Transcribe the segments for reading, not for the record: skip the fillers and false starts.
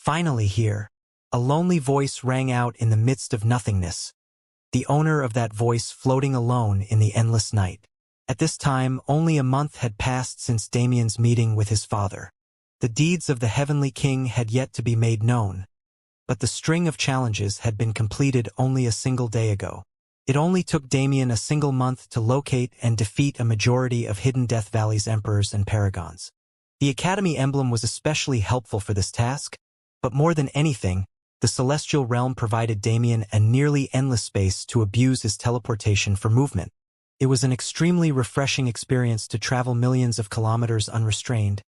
Finally here, a lonely voice rang out in the midst of nothingness, the owner of that voice floating alone in the endless night. At this time, only a month had passed since Damien's meeting with his father. The deeds of the Heavenly King had yet to be made known, but the string of challenges had been completed only a single day ago. It only took Damien a single month to locate and defeat a majority of Hidden Death Valley's emperors and paragons. The Academy emblem was especially helpful for this task, but more than anything, the Celestial Realm provided Damien a nearly endless space to abuse his teleportation for movement. It was an extremely refreshing experience to travel millions of kilometers unrestrained,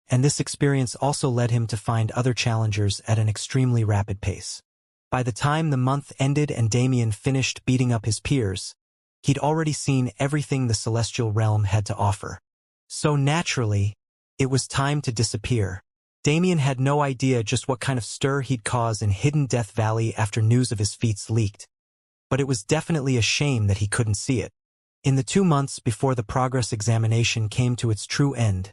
and this experience also led him to find other challengers at an extremely rapid pace. By the time the month ended and Damien finished beating up his peers, he'd already seen everything the Celestial Realm had to offer. So naturally, it was time to disappear. Damien had no idea just what kind of stir he'd cause in Hidden Death Valley after news of his feats leaked, but it was definitely a shame that he couldn't see it. In the 2 months before the progress examination came to its true end,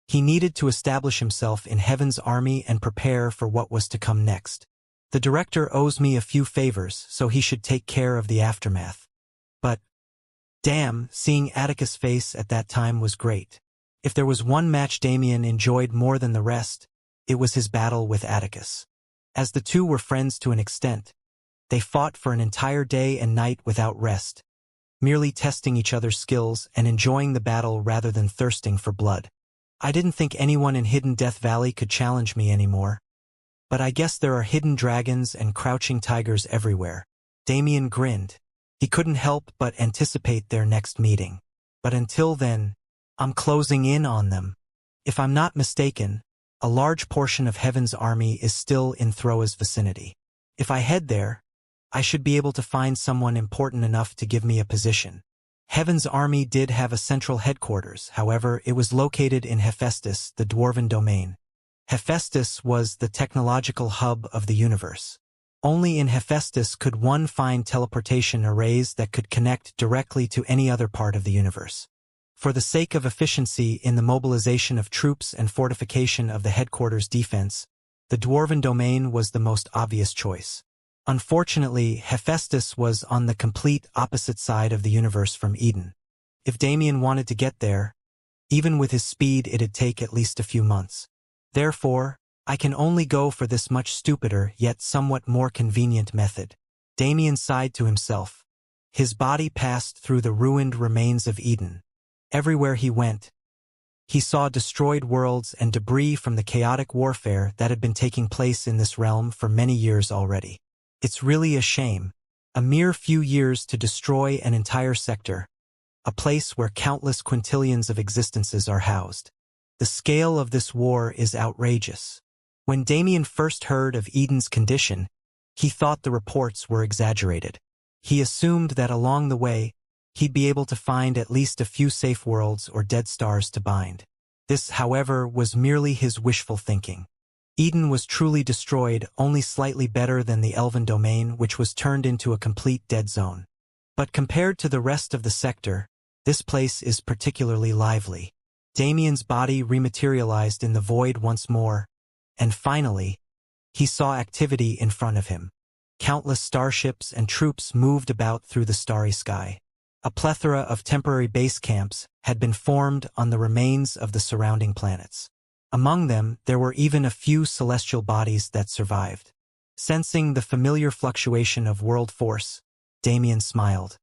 he needed to establish himself in Heaven's army and prepare for what was to come next. The director owes me a few favors, so he should take care of the aftermath. But, damn, seeing Atticus' face at that time was great. If there was one match Damien enjoyed more than the rest, it was his battle with Atticus. As the two were friends to an extent, they fought for an entire day and night without rest, merely testing each other's skills and enjoying the battle rather than thirsting for blood. I didn't think anyone in Hidden Death Valley could challenge me anymore, but I guess there are hidden dragons and crouching tigers everywhere. Damien grinned. He couldn't help but anticipate their next meeting. But until then, I'm closing in on them. If I'm not mistaken, a large portion of Heaven's army is still in Throa's vicinity. If I head there, I should be able to find someone important enough to give me a position. Heaven's army did have a central headquarters, however, it was located in Hephaestus, the Dwarven domain. Hephaestus was the technological hub of the universe. Only in Hephaestus could one find teleportation arrays that could connect directly to any other part of the universe. For the sake of efficiency in the mobilization of troops and fortification of the headquarters defense, the Dwarven domain was the most obvious choice. Unfortunately, Hephaestus was on the complete opposite side of the universe from Eden. If Damien wanted to get there, even with his speed it'd take at least a few months. Therefore, I can only go for this much stupider yet somewhat more convenient method. Damien sighed to himself. His body passed through the ruined remains of Eden. Everywhere he went, he saw destroyed worlds and debris from the chaotic warfare that had been taking place in this realm for many years already. It's really a shame. A mere few years to destroy an entire sector, a place where countless quintillions of existences are housed. The scale of this war is outrageous. When Damien first heard of Eden's condition, he thought the reports were exaggerated. He assumed that along the way, he'd be able to find at least a few safe worlds or dead stars to bind. This, however, was merely his wishful thinking. Eden was truly destroyed, only slightly better than the Elven domain, which was turned into a complete dead zone. But compared to the rest of the sector, this place is particularly lively. Damien's body rematerialized in the void once more, and finally, he saw activity in front of him. Countless starships and troops moved about through the starry sky. A plethora of temporary base camps had been formed on the remains of the surrounding planets. Among them, there were even a few celestial bodies that survived. Sensing the familiar fluctuation of world force, Damien smiled.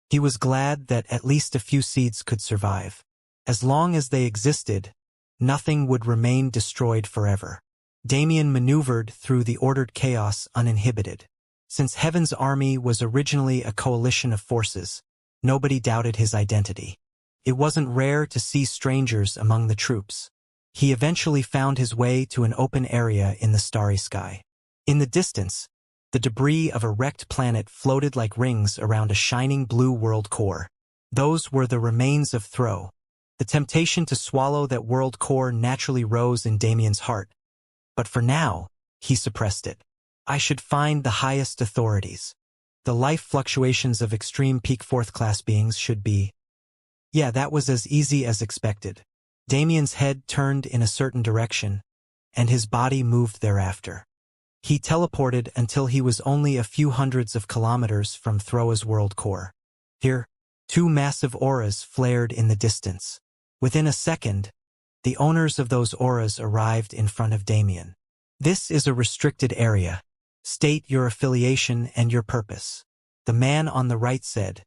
He was glad that at least a few seeds could survive. As long as they existed, nothing would remain destroyed forever. Damien maneuvered through the ordered chaos uninhibited. Since Heaven's army was originally a coalition of forces, nobody doubted his identity. It wasn't rare to see strangers among the troops. He eventually found his way to an open area in the starry sky. In the distance, the debris of a wrecked planet floated like rings around a shining blue world core. Those were the remains of Thro. The temptation to swallow that world core naturally rose in Damien's heart, but for now, he suppressed it. I should find the highest authorities. The life fluctuations of extreme peak fourth-class beings should be... Yeah, that was as easy as expected. Damien's head turned in a certain direction, and his body moved thereafter. He teleported until he was only a few hundreds of kilometers from Throa's world core. Here, two massive auras flared in the distance. Within a second, the owners of those auras arrived in front of Damien. This is a restricted area. State your affiliation and your purpose. The man on the right said,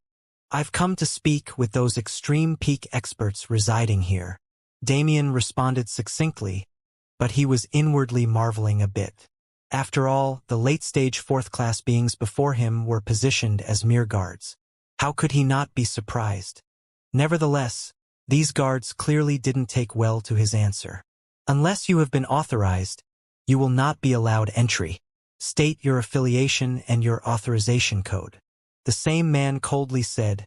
I've come to speak with those extreme peak experts residing here. Damien responded succinctly, but he was inwardly marveling a bit. After all, the late-stage fourth-class beings before him were positioned as mere guards. How could he not be surprised? Nevertheless, these guards clearly didn't take well to his answer. Unless you have been authorized, you will not be allowed entry. State your affiliation and your authorization code. The same man coldly said,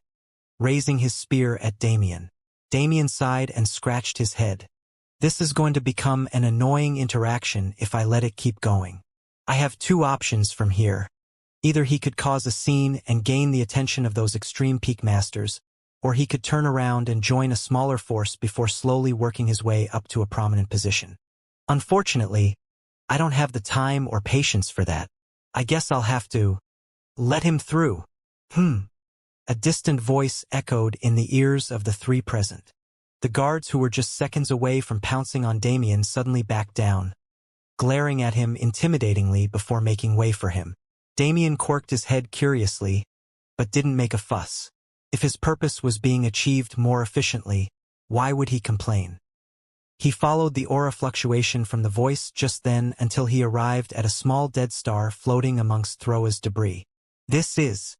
raising his spear at Damien. Damien sighed and scratched his head. This is going to become an annoying interaction if I let it keep going. I have two options from here. Either he could cause a scene and gain the attention of those extreme peak masters, or he could turn around and join a smaller force before slowly working his way up to a prominent position. Unfortunately, I don't have the time or patience for that. I guess I'll have to let him through. A distant voice echoed in the ears of the three present. The guards who were just seconds away from pouncing on Damien suddenly backed down, glaring at him intimidatingly before making way for him. Damien quirked his head curiously, but didn't make a fuss. If his purpose was being achieved more efficiently, why would he complain? He followed the aura fluctuation from the voice just then until he arrived at a small dead star floating amongst Throa's debris. This is...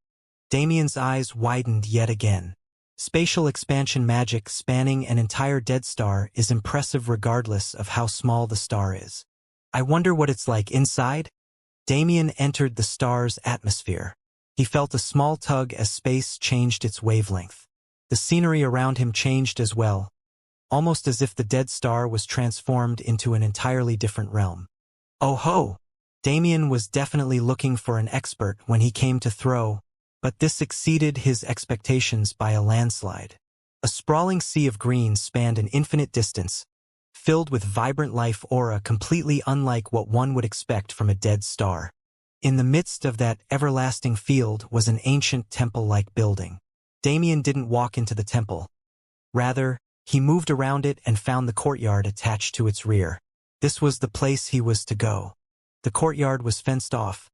Damien's eyes widened yet again. Spatial expansion magic spanning an entire dead star is impressive regardless of how small the star is. I wonder what it's like inside? Damien entered the star's atmosphere. He felt a small tug as space changed its wavelength. The scenery around him changed as well, almost as if the dead star was transformed into an entirely different realm. Oh ho! Damien was definitely looking for an expert when he came to Throw, but this exceeded his expectations by a landslide. A sprawling sea of green spanned an infinite distance, filled with vibrant life aura completely unlike what one would expect from a dead star. In the midst of that everlasting field was an ancient temple-like building. Damien didn't walk into the temple. Rather, he moved around it and found the courtyard attached to its rear. This was the place he was to go. The courtyard was fenced off,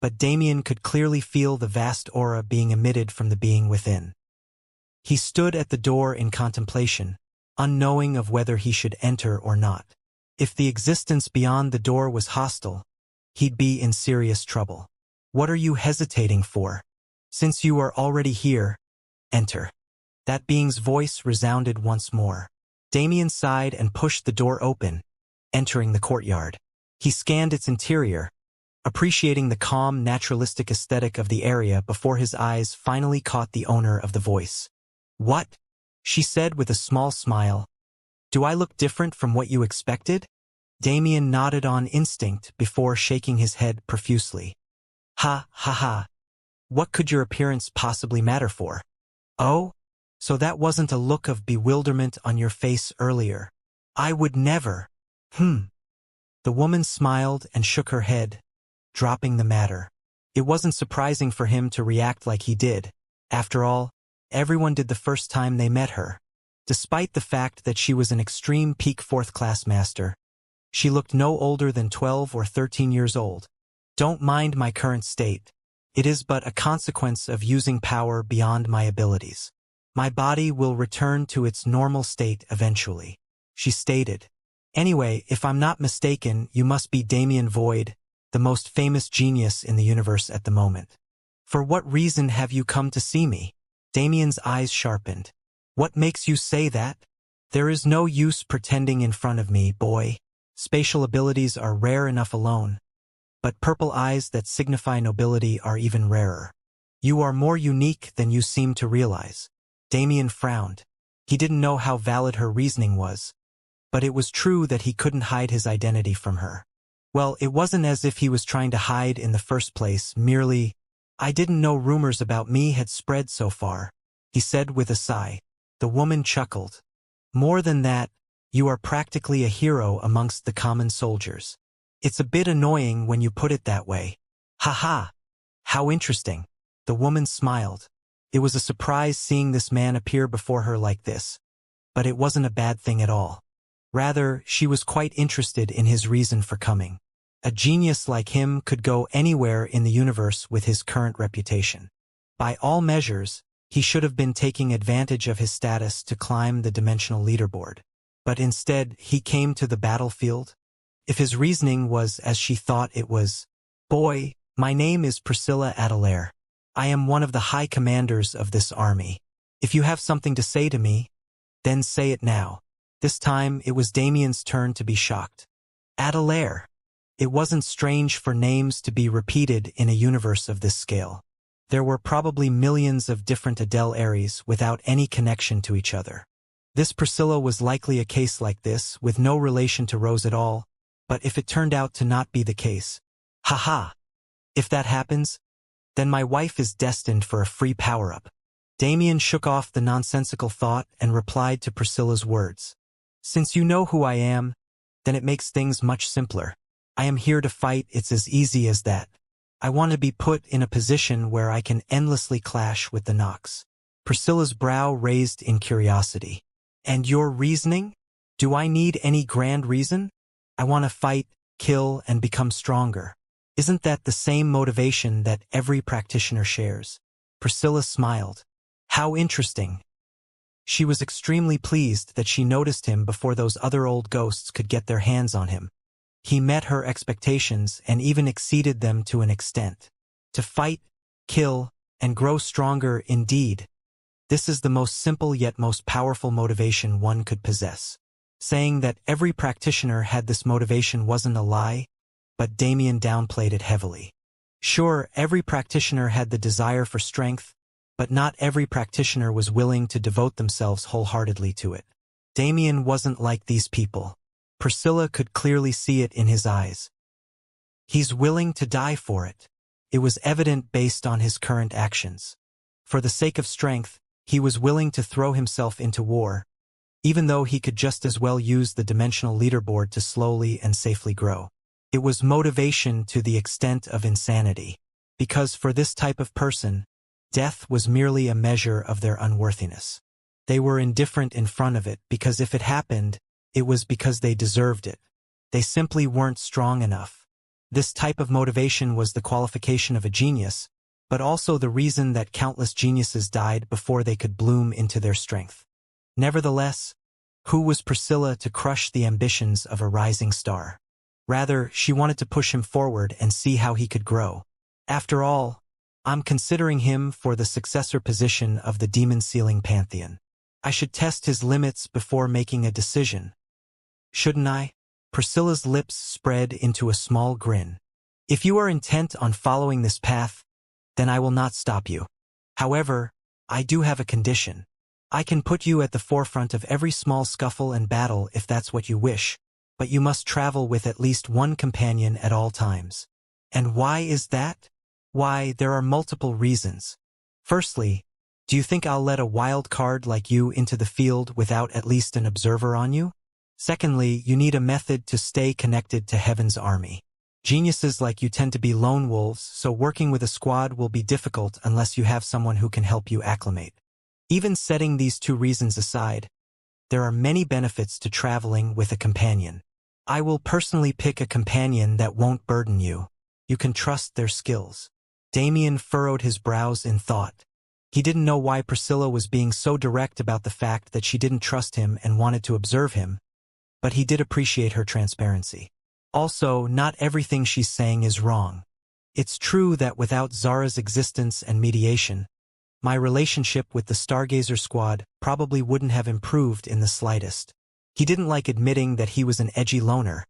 but Damien could clearly feel the vast aura being emitted from the being within. He stood at the door in contemplation, unknowing of whether he should enter or not. If the existence beyond the door was hostile, he'd be in serious trouble. What are you hesitating for? Since you are already here, enter. That being's voice resounded once more. Damien sighed and pushed the door open, entering the courtyard. He scanned its interior, appreciating the calm, naturalistic aesthetic of the area before his eyes finally caught the owner of the voice. What? She said with a small smile. Do I look different from what you expected? Damien nodded on instinct before shaking his head profusely. Ha, ha, ha. What could your appearance possibly matter for? Oh? So that wasn't a look of bewilderment on your face earlier. I would never. The woman smiled and shook her head, dropping the matter. It wasn't surprising for him to react like he did. After all, everyone did the first time they met her. Despite the fact that she was an extreme peak fourth-class master, she looked no older than 12 or 13 years old. Don't mind my current state. It is but a consequence of using power beyond my abilities. My body will return to its normal state eventually, she stated. Anyway, if I'm not mistaken, you must be Damien Void, the most famous genius in the universe at the moment. For what reason have you come to see me? Damien's eyes sharpened. What makes you say that? There is no use pretending in front of me, boy. Spatial abilities are rare enough alone, but purple eyes that signify nobility are even rarer. You are more unique than you seem to realize. Damien frowned. He didn't know how valid her reasoning was, but it was true that he couldn't hide his identity from her. Well, it wasn't as if he was trying to hide in the first place, merely, I didn't know rumors about me had spread so far, he said with a sigh. The woman chuckled. More than that, You are practically a hero amongst the common soldiers. It's a bit annoying when you put it that way. Haha. How interesting. The woman smiled. It was a surprise seeing this man appear before her like this. But it wasn't a bad thing at all. Rather, she was quite interested in his reason for coming. A genius like him could go anywhere in the universe with his current reputation. By all measures, he should have been taking advantage of his status to climb the dimensional leaderboard. But instead, he came to the battlefield. If his reasoning was as she thought it was, "Boy, my name is Priscilla Adelaire. I am one of the high commanders of this army. If you have something to say to me, then say it now." This time, it was Damien's turn to be shocked. Adelaire. It wasn't strange for names to be repeated in a universe of this scale. There were probably millions of different Adele Aries without any connection to each other. This Priscilla was likely a case like this, with no relation to Rose at all, but if it turned out to not be the case, haha! If that happens, then my wife is destined for a free power-up. Damien shook off the nonsensical thought and replied to Priscilla's words. Since you know who I am, then it makes things much simpler. I am here to fight, it's as easy as that. I want to be put in a position where I can endlessly clash with the Nox. Priscilla's brow raised in curiosity. And your reasoning? Do I need any grand reason? I want to fight, kill, and become stronger. Isn't that the same motivation that every practitioner shares? Priscilla smiled. How interesting. She was extremely pleased that she noticed him before those other old ghosts could get their hands on him. He met her expectations and even exceeded them to an extent. To fight, kill, and grow stronger indeed. This is the most simple yet most powerful motivation one could possess. Saying that every practitioner had this motivation wasn't a lie, but Damien downplayed it heavily. Sure, every practitioner had the desire for strength, but not every practitioner was willing to devote themselves wholeheartedly to it. Damien wasn't like these people. Priscilla could clearly see it in his eyes. He's willing to die for it. It was evident based on his current actions. For the sake of strength, he was willing to throw himself into war, even though he could just as well use the dimensional leaderboard to slowly and safely grow. It was motivation to the extent of insanity, because for this type of person, death was merely a measure of their unworthiness. They were indifferent in front of it because if it happened, it was because they deserved it. They simply weren't strong enough. This type of motivation was the qualification of a genius, but also the reason that countless geniuses died before they could bloom into their strength. Nevertheless, who was Priscilla to crush the ambitions of a rising star? Rather, she wanted to push him forward and see how he could grow. After all, I'm considering him for the successor position of the demon-sealing pantheon. I should test his limits before making a decision. Shouldn't I? Priscilla's lips spread into a small grin. If you are intent on following this path, then I will not stop you. However, I do have a condition. I can put you at the forefront of every small scuffle and battle if that's what you wish, but you must travel with at least one companion at all times. And why is that? Why, there are multiple reasons. Firstly, do you think I'll let a wild card like you into the field without at least an observer on you? Secondly, you need a method to stay connected to Heaven's army. Geniuses like you tend to be lone wolves, so working with a squad will be difficult unless you have someone who can help you acclimate. Even setting these two reasons aside, there are many benefits to traveling with a companion. I will personally pick a companion that won't burden you. You can trust their skills. Damien furrowed his brows in thought. He didn't know why Priscilla was being so direct about the fact that she didn't trust him and wanted to observe him, but he did appreciate her transparency. Also, not everything she's saying is wrong. It's true that without Zara's existence and mediation, my relationship with the Stargazer squad probably wouldn't have improved in the slightest. He didn't like admitting that he was an edgy loner,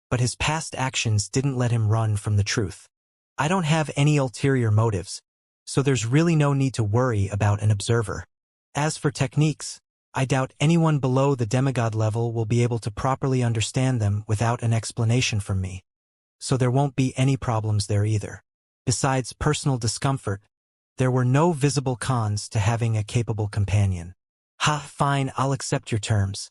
but his past actions didn't let him run from the truth. I don't have any ulterior motives, so there's really no need to worry about an observer. As for techniques, I doubt anyone below the demigod level will be able to properly understand them without an explanation from me, so there won't be any problems there either. Besides personal discomfort, there were no visible cons to having a capable companion. Ha, fine, I'll accept your terms.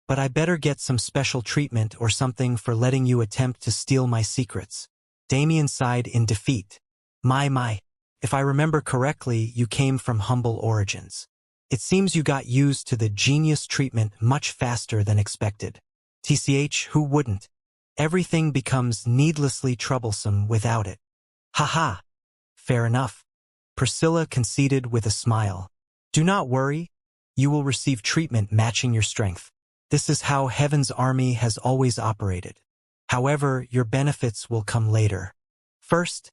but I better get some special treatment or something for letting you attempt to steal my secrets. Damien sighed in defeat. My. If I remember correctly, you came from humble origins. It seems you got used to the genius treatment much faster than expected. TCH, who wouldn't? Everything becomes needlessly troublesome without it. Haha. Fair enough. Priscilla conceded with a smile. Do not worry. You will receive treatment matching your strength. This is how Heaven's army has always operated. However, your benefits will come later. First,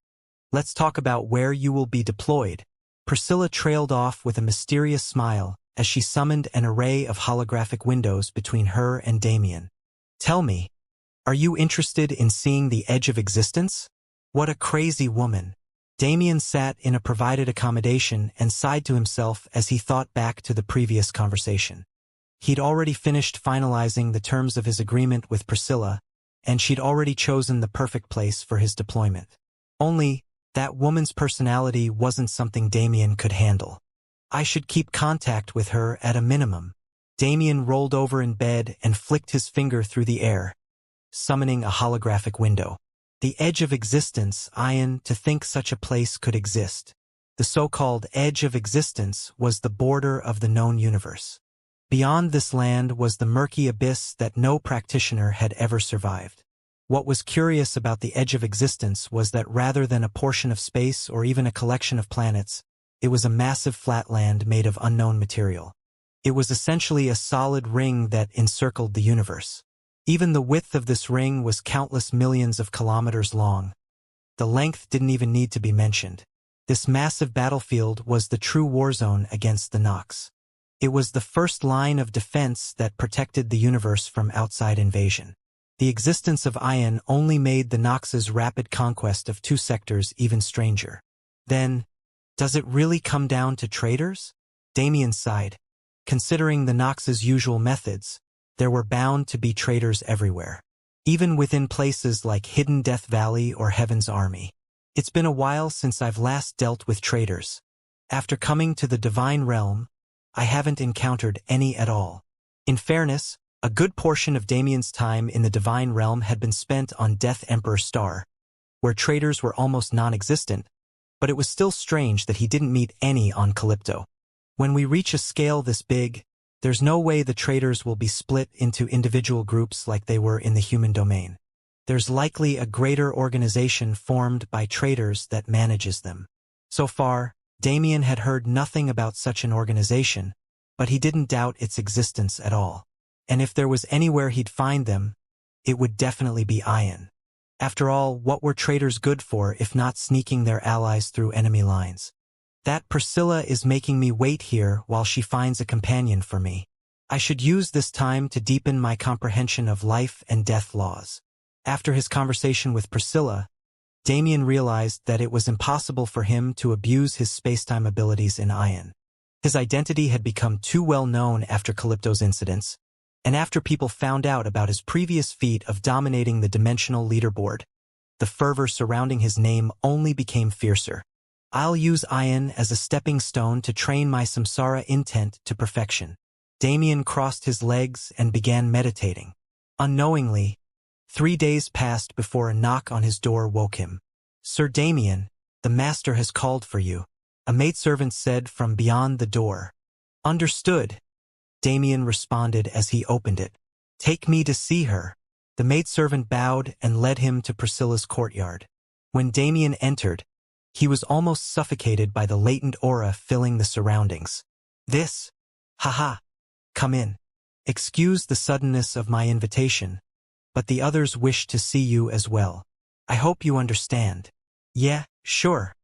let's talk about where you will be deployed. Priscilla trailed off with a mysterious smile as she summoned an array of holographic windows between her and Damien. Tell me, are you interested in seeing the edge of existence? What a crazy woman. Damien sat in a provided accommodation and sighed to himself as he thought back to the previous conversation. He'd already finished finalizing the terms of his agreement with Priscilla, and she'd already chosen the perfect place for his deployment. Only, that woman's personality wasn't something Damien could handle. I should keep contact with her at a minimum. Damien rolled over in bed and flicked his finger through the air, summoning a holographic window. The edge of existence, Ian, to think such a place could exist. The so-called edge of existence was the border of the known universe. Beyond this land was the murky abyss that no practitioner had ever survived. What was curious about the edge of existence was that rather than a portion of space or even a collection of planets, it was a massive flatland made of unknown material. It was essentially a solid ring that encircled the universe. Even the width of this ring was countless millions of kilometers long. The length didn't even need to be mentioned. This massive battlefield was the true war zone against the Nox. It was the first line of defense that protected the universe from outside invasion. The existence of Ion only made the Nox's rapid conquest of two sectors even stranger. Then, does it really come down to traitors? Damien sighed. Considering the Nox's usual methods, there were bound to be traitors everywhere. Even within places like Hidden Death Valley or Heaven's Army. It's been a while since I've last dealt with traitors. After coming to the Divine Realm, I haven't encountered any at all. In fairness, a good portion of Damien's time in the Divine Realm had been spent on Death Emperor Star, where traitors were almost non-existent, but it was still strange that he didn't meet any on Calypto. When we reach a scale this big, there's no way the traitors will be split into individual groups like they were in the human domain. There's likely a greater organization formed by traitors that manages them. So far, Damien had heard nothing about such an organization, but he didn't doubt its existence at all. And if there was anywhere he'd find them, it would definitely be Ion. After all, what were traitors good for if not sneaking their allies through enemy lines? That Priscilla is making me wait here while she finds a companion for me. I should use this time to deepen my comprehension of life and death laws. After his conversation with Priscilla, Damien realized that it was impossible for him to abuse his spacetime abilities in Ion. His identity had become too well known after Calypto's incidents, and after people found out about his previous feat of dominating the dimensional leaderboard, the fervor surrounding his name only became fiercer. I'll use Ion as a stepping stone to train my samsara intent to perfection. Damien crossed his legs and began meditating. Unknowingly, 3 days passed before a knock on his door woke him. Sir Damien, the master has called for you, a maidservant said from beyond the door. Understood, Damien responded as he opened it. Take me to see her. The maidservant bowed and led him to Priscilla's courtyard. When Damien entered, he was almost suffocated by the latent aura filling the surroundings. Haha, come in. Excuse the suddenness of my invitation, but the others wish to see you as well. I hope you understand. Yeah, sure.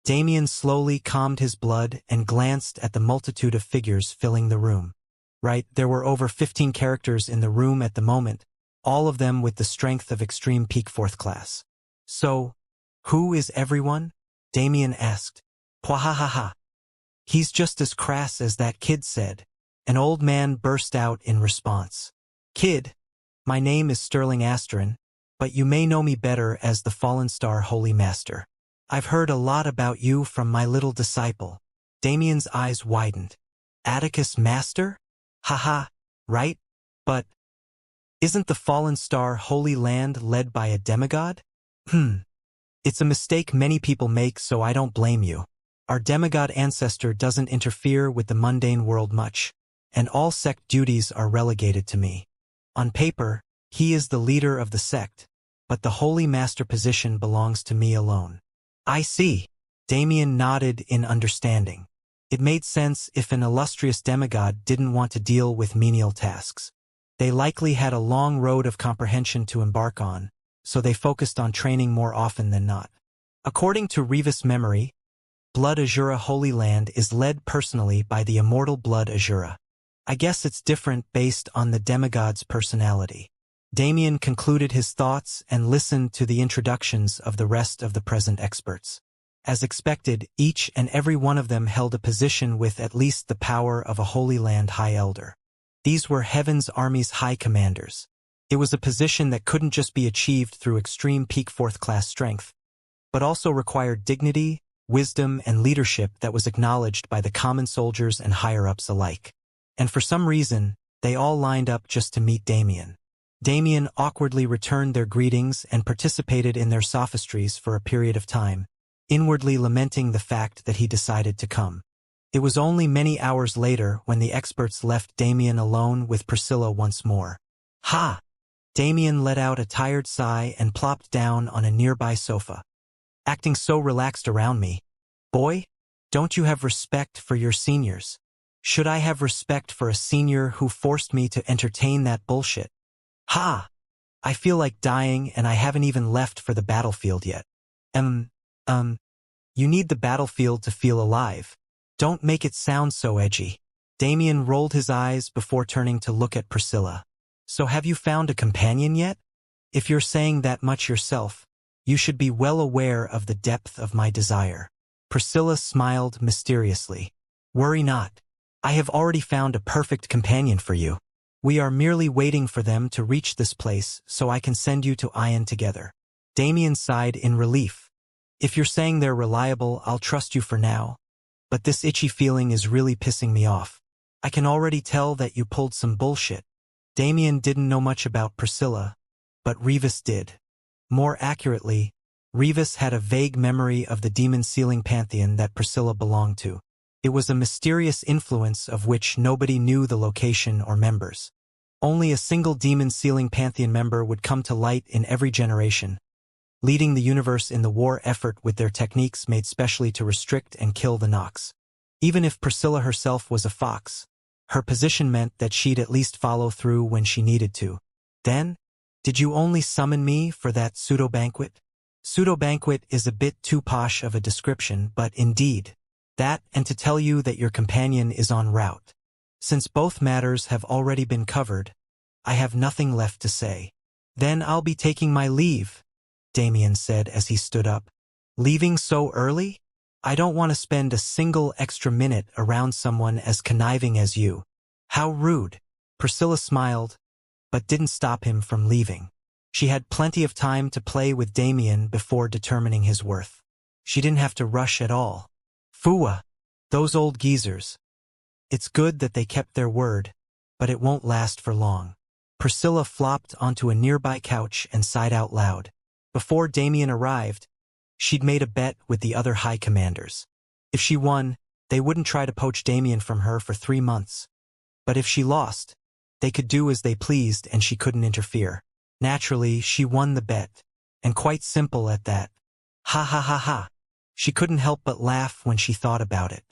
Damien slowly calmed his blood and glanced at the multitude of figures filling the room. Right, there were over 15 characters in the room at the moment, all of them with the strength of extreme peak 4th class. So, who is everyone? Damien asked. Pwahahaha. He's just as crass as that kid said. An old man burst out in response. Kid, my name is Sterling Asterin, but you may know me better as the Fallen Star Holy Master. I've heard a lot about you from my little disciple. Damien's eyes widened. Atticus Master? Haha, right? But, Isn't the fallen star Holy Land led by a demigod? It's a mistake many people make, so I don't blame you. Our demigod ancestor doesn't interfere with the mundane world much, and all sect duties are relegated to me. On paper, he is the leader of the sect, but the holy master position belongs to me alone. I see. Damien nodded in understanding. It made sense if an illustrious demigod didn't want to deal with menial tasks. They likely had a long road of comprehension to embark on, so they focused on training more often than not. According to Revis' memory, Blood Azura Holy Land is led personally by the immortal Blood Azura. I guess it's different based on the demigod's personality. Damien concluded his thoughts and listened to the introductions of the rest of the present experts. As expected, each and every one of them held a position with at least the power of a Holy Land High Elder. These were Heaven's Army's High Commanders. It was a position that couldn't just be achieved through extreme peak 4th class strength, but also required dignity, wisdom, and leadership that was acknowledged by the common soldiers and higher-ups alike. And for some reason, they all lined up just to meet Damien. Damien awkwardly returned their greetings and participated in their sophistries for a period of time, inwardly lamenting the fact that he decided to come. It was only many hours later when the experts left Damien alone with Priscilla once more. Ha! Damien let out a tired sigh and plopped down on a nearby sofa. Acting so relaxed around me. Boy, don't you have respect for your seniors? Should I have respect for a senior who forced me to entertain that bullshit? Ha! I feel like dying and I haven't even left for the battlefield yet. You need the battlefield to feel alive. Don't make it sound so edgy. Damien rolled his eyes before turning to look at Priscilla. So have you found a companion yet? If you're saying that much yourself, you should be well aware of the depth of my desire. Priscilla smiled mysteriously. Worry not. I have already found a perfect companion for you. We are merely waiting for them to reach this place so I can send you to Ion together. Damien sighed in relief. If you're saying they're reliable, I'll trust you for now. But this itchy feeling is really pissing me off. I can already tell that you pulled some bullshit. Damien didn't know much about Priscilla, but Revis did. More accurately, Revis had a vague memory of the demon-sealing pantheon that Priscilla belonged to. It was a mysterious influence of which nobody knew the location or members. Only a single demon-sealing pantheon member would come to light in every generation, leading the universe in the war effort with their techniques made specially to restrict and kill the Nox. Even if Priscilla herself was a fox, her position meant that she'd at least follow through when she needed to. Then, did you only summon me for that pseudo-banquet? Pseudo-banquet is a bit too posh of a description, but indeed, that and to tell you that your companion is en route. Since both matters have already been covered, I have nothing left to say. Then I'll be taking my leave, Damien said as he stood up. Leaving so early? I don't want to spend a single extra minute around someone as conniving as you. How rude. Priscilla smiled, but didn't stop him from leaving. She had plenty of time to play with Damien before determining his worth. She didn't have to rush at all. Fua! Those old geezers. It's good that they kept their word, but it won't last for long. Priscilla flopped onto a nearby couch and sighed out loud. Before Damien arrived, she'd made a bet with the other high commanders. If she won, they wouldn't try to poach Damien from her for 3 months. But if she lost, they could do as they pleased and she couldn't interfere. Naturally, she won the bet, and quite simple at that. Ha ha ha ha. She couldn't help but laugh when she thought about it.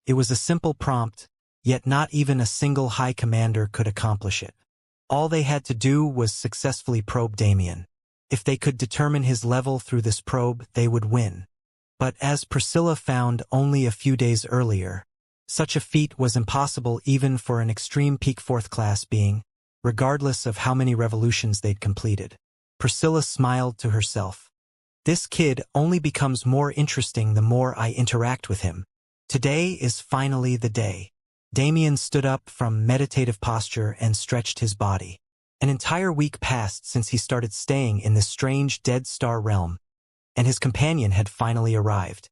It was a simple prompt, yet not even a single high commander could accomplish it. All they had to do was successfully probe Damien. If they could determine his level through this probe, they would win. But as Priscilla found only a few days earlier, such a feat was impossible even for an extreme peak 4th class being, regardless of how many revolutions they'd completed. Priscilla smiled to herself. This kid only becomes more interesting the more I interact with him. Today is finally the day. Damien stood up from meditative posture and stretched his body. An entire week passed since he started staying in this strange dead star realm, and his companion had finally arrived.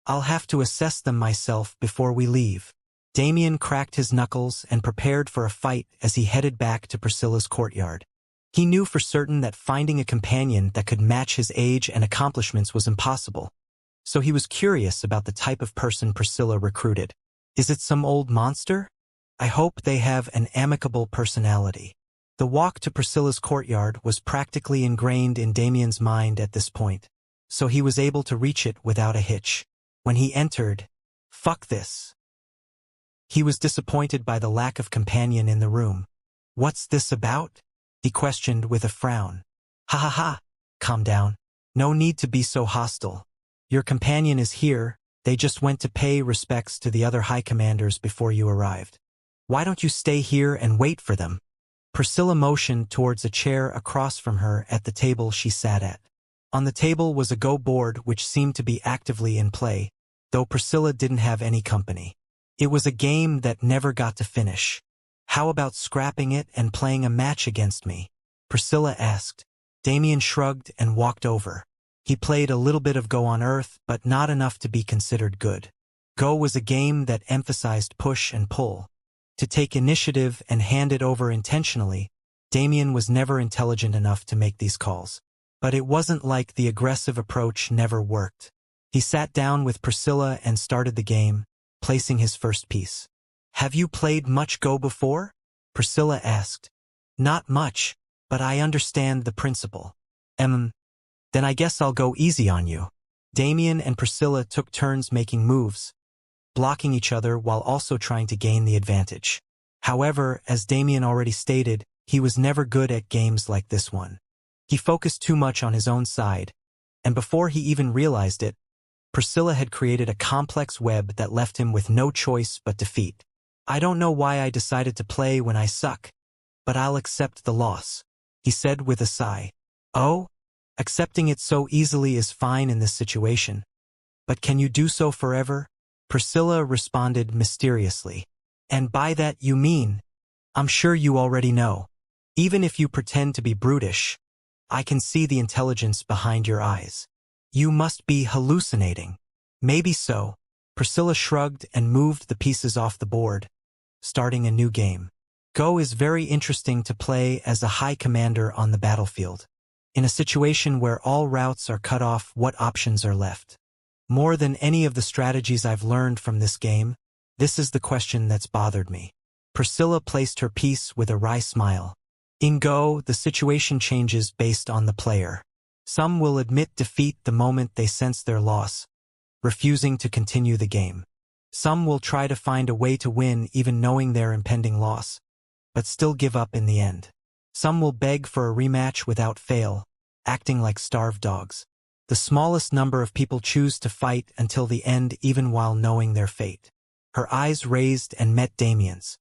I'll have to assess them myself before we leave. Damien cracked his knuckles and prepared for a fight as he headed back to Priscilla's courtyard. He knew for certain that finding a companion that could match his age and accomplishments was impossible. So he was curious about the type of person Priscilla recruited. Is it some old monster? I hope they have an amicable personality. The walk to Priscilla's courtyard was practically ingrained in Damien's mind at this point, so he was able to reach it without a hitch. When he entered, "Fuck this." He was disappointed by the lack of companion in the room. "What's this about?" he questioned with a frown. "Ha ha ha, calm down. No need to be so hostile. Your companion is here, they just went to pay respects to the other high commanders before you arrived. Why don't you stay here and wait for them?" Priscilla motioned towards a chair across from her at the table she sat at. On the table was a Go board which seemed to be actively in play, though Priscilla didn't have any company. It was a game that never got to finish. "How about scrapping it and playing a match against me?" Priscilla asked. Damien shrugged and walked over. He played a little bit of Go on Earth, but not enough to be considered good. Go was a game that emphasized push and pull. To take initiative and hand it over intentionally, Damien was never intelligent enough to make these calls. But it wasn't like the aggressive approach never worked. He sat down with Priscilla and started the game, placing his first piece. "Have you played much Go before?" Priscilla asked. "Not much, but I understand the principle." Then I guess I'll go easy on you." Damien and Priscilla took turns making moves, blocking each other while also trying to gain the advantage. However, as Damien already stated, he was never good at games like this one. He focused too much on his own side, and before he even realized it, Priscilla had created a complex web that left him with no choice but defeat. "I don't know why I decided to play when I suck, but I'll accept the loss," he said with a sigh. "Oh? Accepting it so easily is fine in this situation. But can you do so forever?" Priscilla responded mysteriously. "And by that you mean, I'm sure you already know. Even if you pretend to be brutish, I can see the intelligence behind your eyes. You must be hallucinating." "Maybe so." Priscilla shrugged and moved the pieces off the board, starting a new game. Go is very interesting to play as a high commander on the battlefield. In a situation where all routes are cut off, what options are left? More than any of the strategies I've learned from this game, this is the question that's bothered me. Priscilla placed her piece with a wry smile. In Go, the situation changes based on the player. Some will admit defeat the moment they sense their loss, refusing to continue the game. Some will try to find a way to win even knowing their impending loss, but still give up in the end. Some will beg for a rematch without fail, acting like starved dogs. The smallest number of people choose to fight until the end even while knowing their fate. Her eyes raised and met Damien's.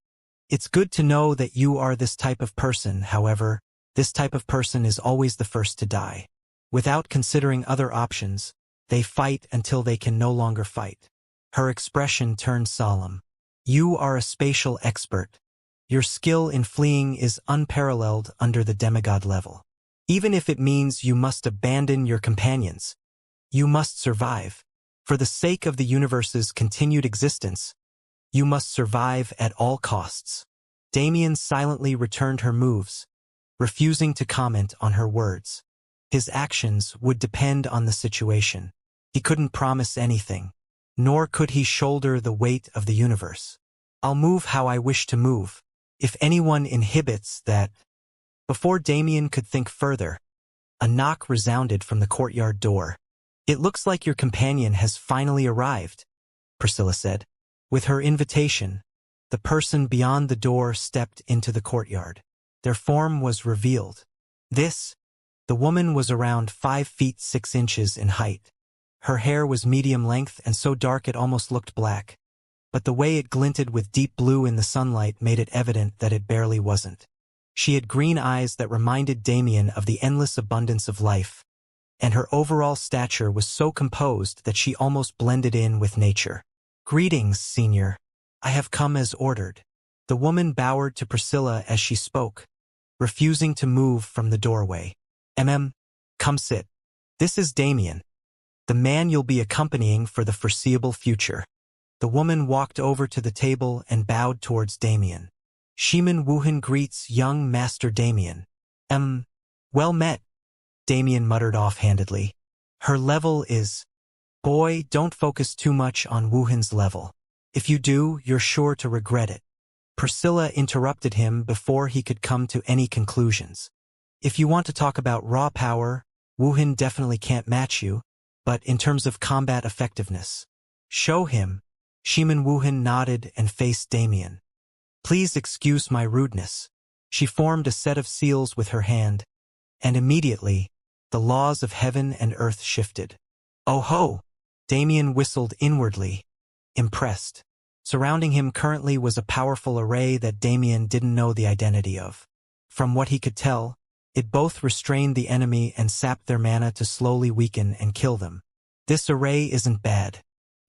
"It's good to know that you are this type of person, however, this type of person is always the first to die. Without considering other options, they fight until they can no longer fight." Her expression turned solemn. "You are a spatial expert. Your skill in fleeing is unparalleled under the demigod level. Even if it means you must abandon your companions, you must survive. For the sake of the universe's continued existence, you must survive at all costs." Damien silently returned her moves, refusing to comment on her words. His actions would depend on the situation. He couldn't promise anything, nor could he shoulder the weight of the universe. "I'll move how I wish to move. If anyone inhibits that..." Before Damien could think further, a knock resounded from the courtyard door. "It looks like your companion has finally arrived," Priscilla said. With her invitation, the person beyond the door stepped into the courtyard. Their form was revealed. The woman was around 5 feet 6 inches in height. Her hair was medium length and so dark it almost looked black, but the way it glinted with deep blue in the sunlight made it evident that it barely wasn't. She had green eyes that reminded Damien of the endless abundance of life, and her overall stature was so composed that she almost blended in with nature. "Greetings, Senior. I have come as ordered." The woman bowed to Priscilla as she spoke, refusing to move from the doorway. Come sit. This is Damien, the man you'll be accompanying for the foreseeable future." The woman walked over to the table and bowed towards Damien. "Shiman Wuhan greets young Master Damien." Well met, Damien muttered offhandedly. Her level is… Boy, don't focus too much on Wuhan's level. If you do, you're sure to regret it. Priscilla interrupted him before he could come to any conclusions. If you want to talk about raw power, Wuhan definitely can't match you, but in terms of combat effectiveness, show him. Shiman Wuhan nodded and faced Damien. Please excuse my rudeness. She formed a set of seals with her hand, and immediately, the laws of heaven and earth shifted. Oh ho! Damien whistled inwardly, impressed. Surrounding him currently was a powerful array that Damien didn't know the identity of. From what he could tell, it both restrained the enemy and sapped their mana to slowly weaken and kill them. This array isn't bad.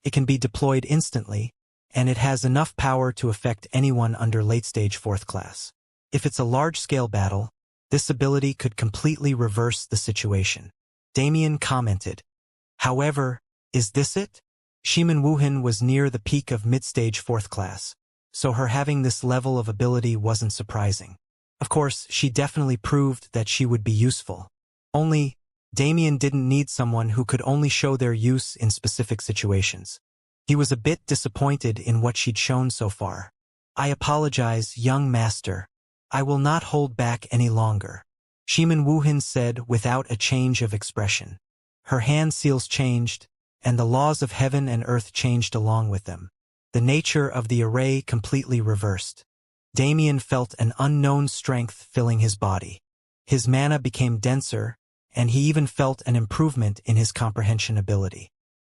It can be deployed instantly, and it has enough power to affect anyone under late-stage 4th class. If it's a large-scale battle, this ability could completely reverse the situation. Damien commented. However, is this it? Shiman Wuhan was near the peak of mid-stage 4th class, so her having this level of ability wasn't surprising. Of course, she definitely proved that she would be useful. Only, Damien didn't need someone who could only show their use in specific situations. He was a bit disappointed in what she'd shown so far. I apologize, young master. I will not hold back any longer, Shiman Wuhan said without a change of expression. Her hand seals changed, and the laws of heaven and earth changed along with them. The nature of the array completely reversed. Damien felt an unknown strength filling his body. His mana became denser, and he even felt an improvement in his comprehension ability.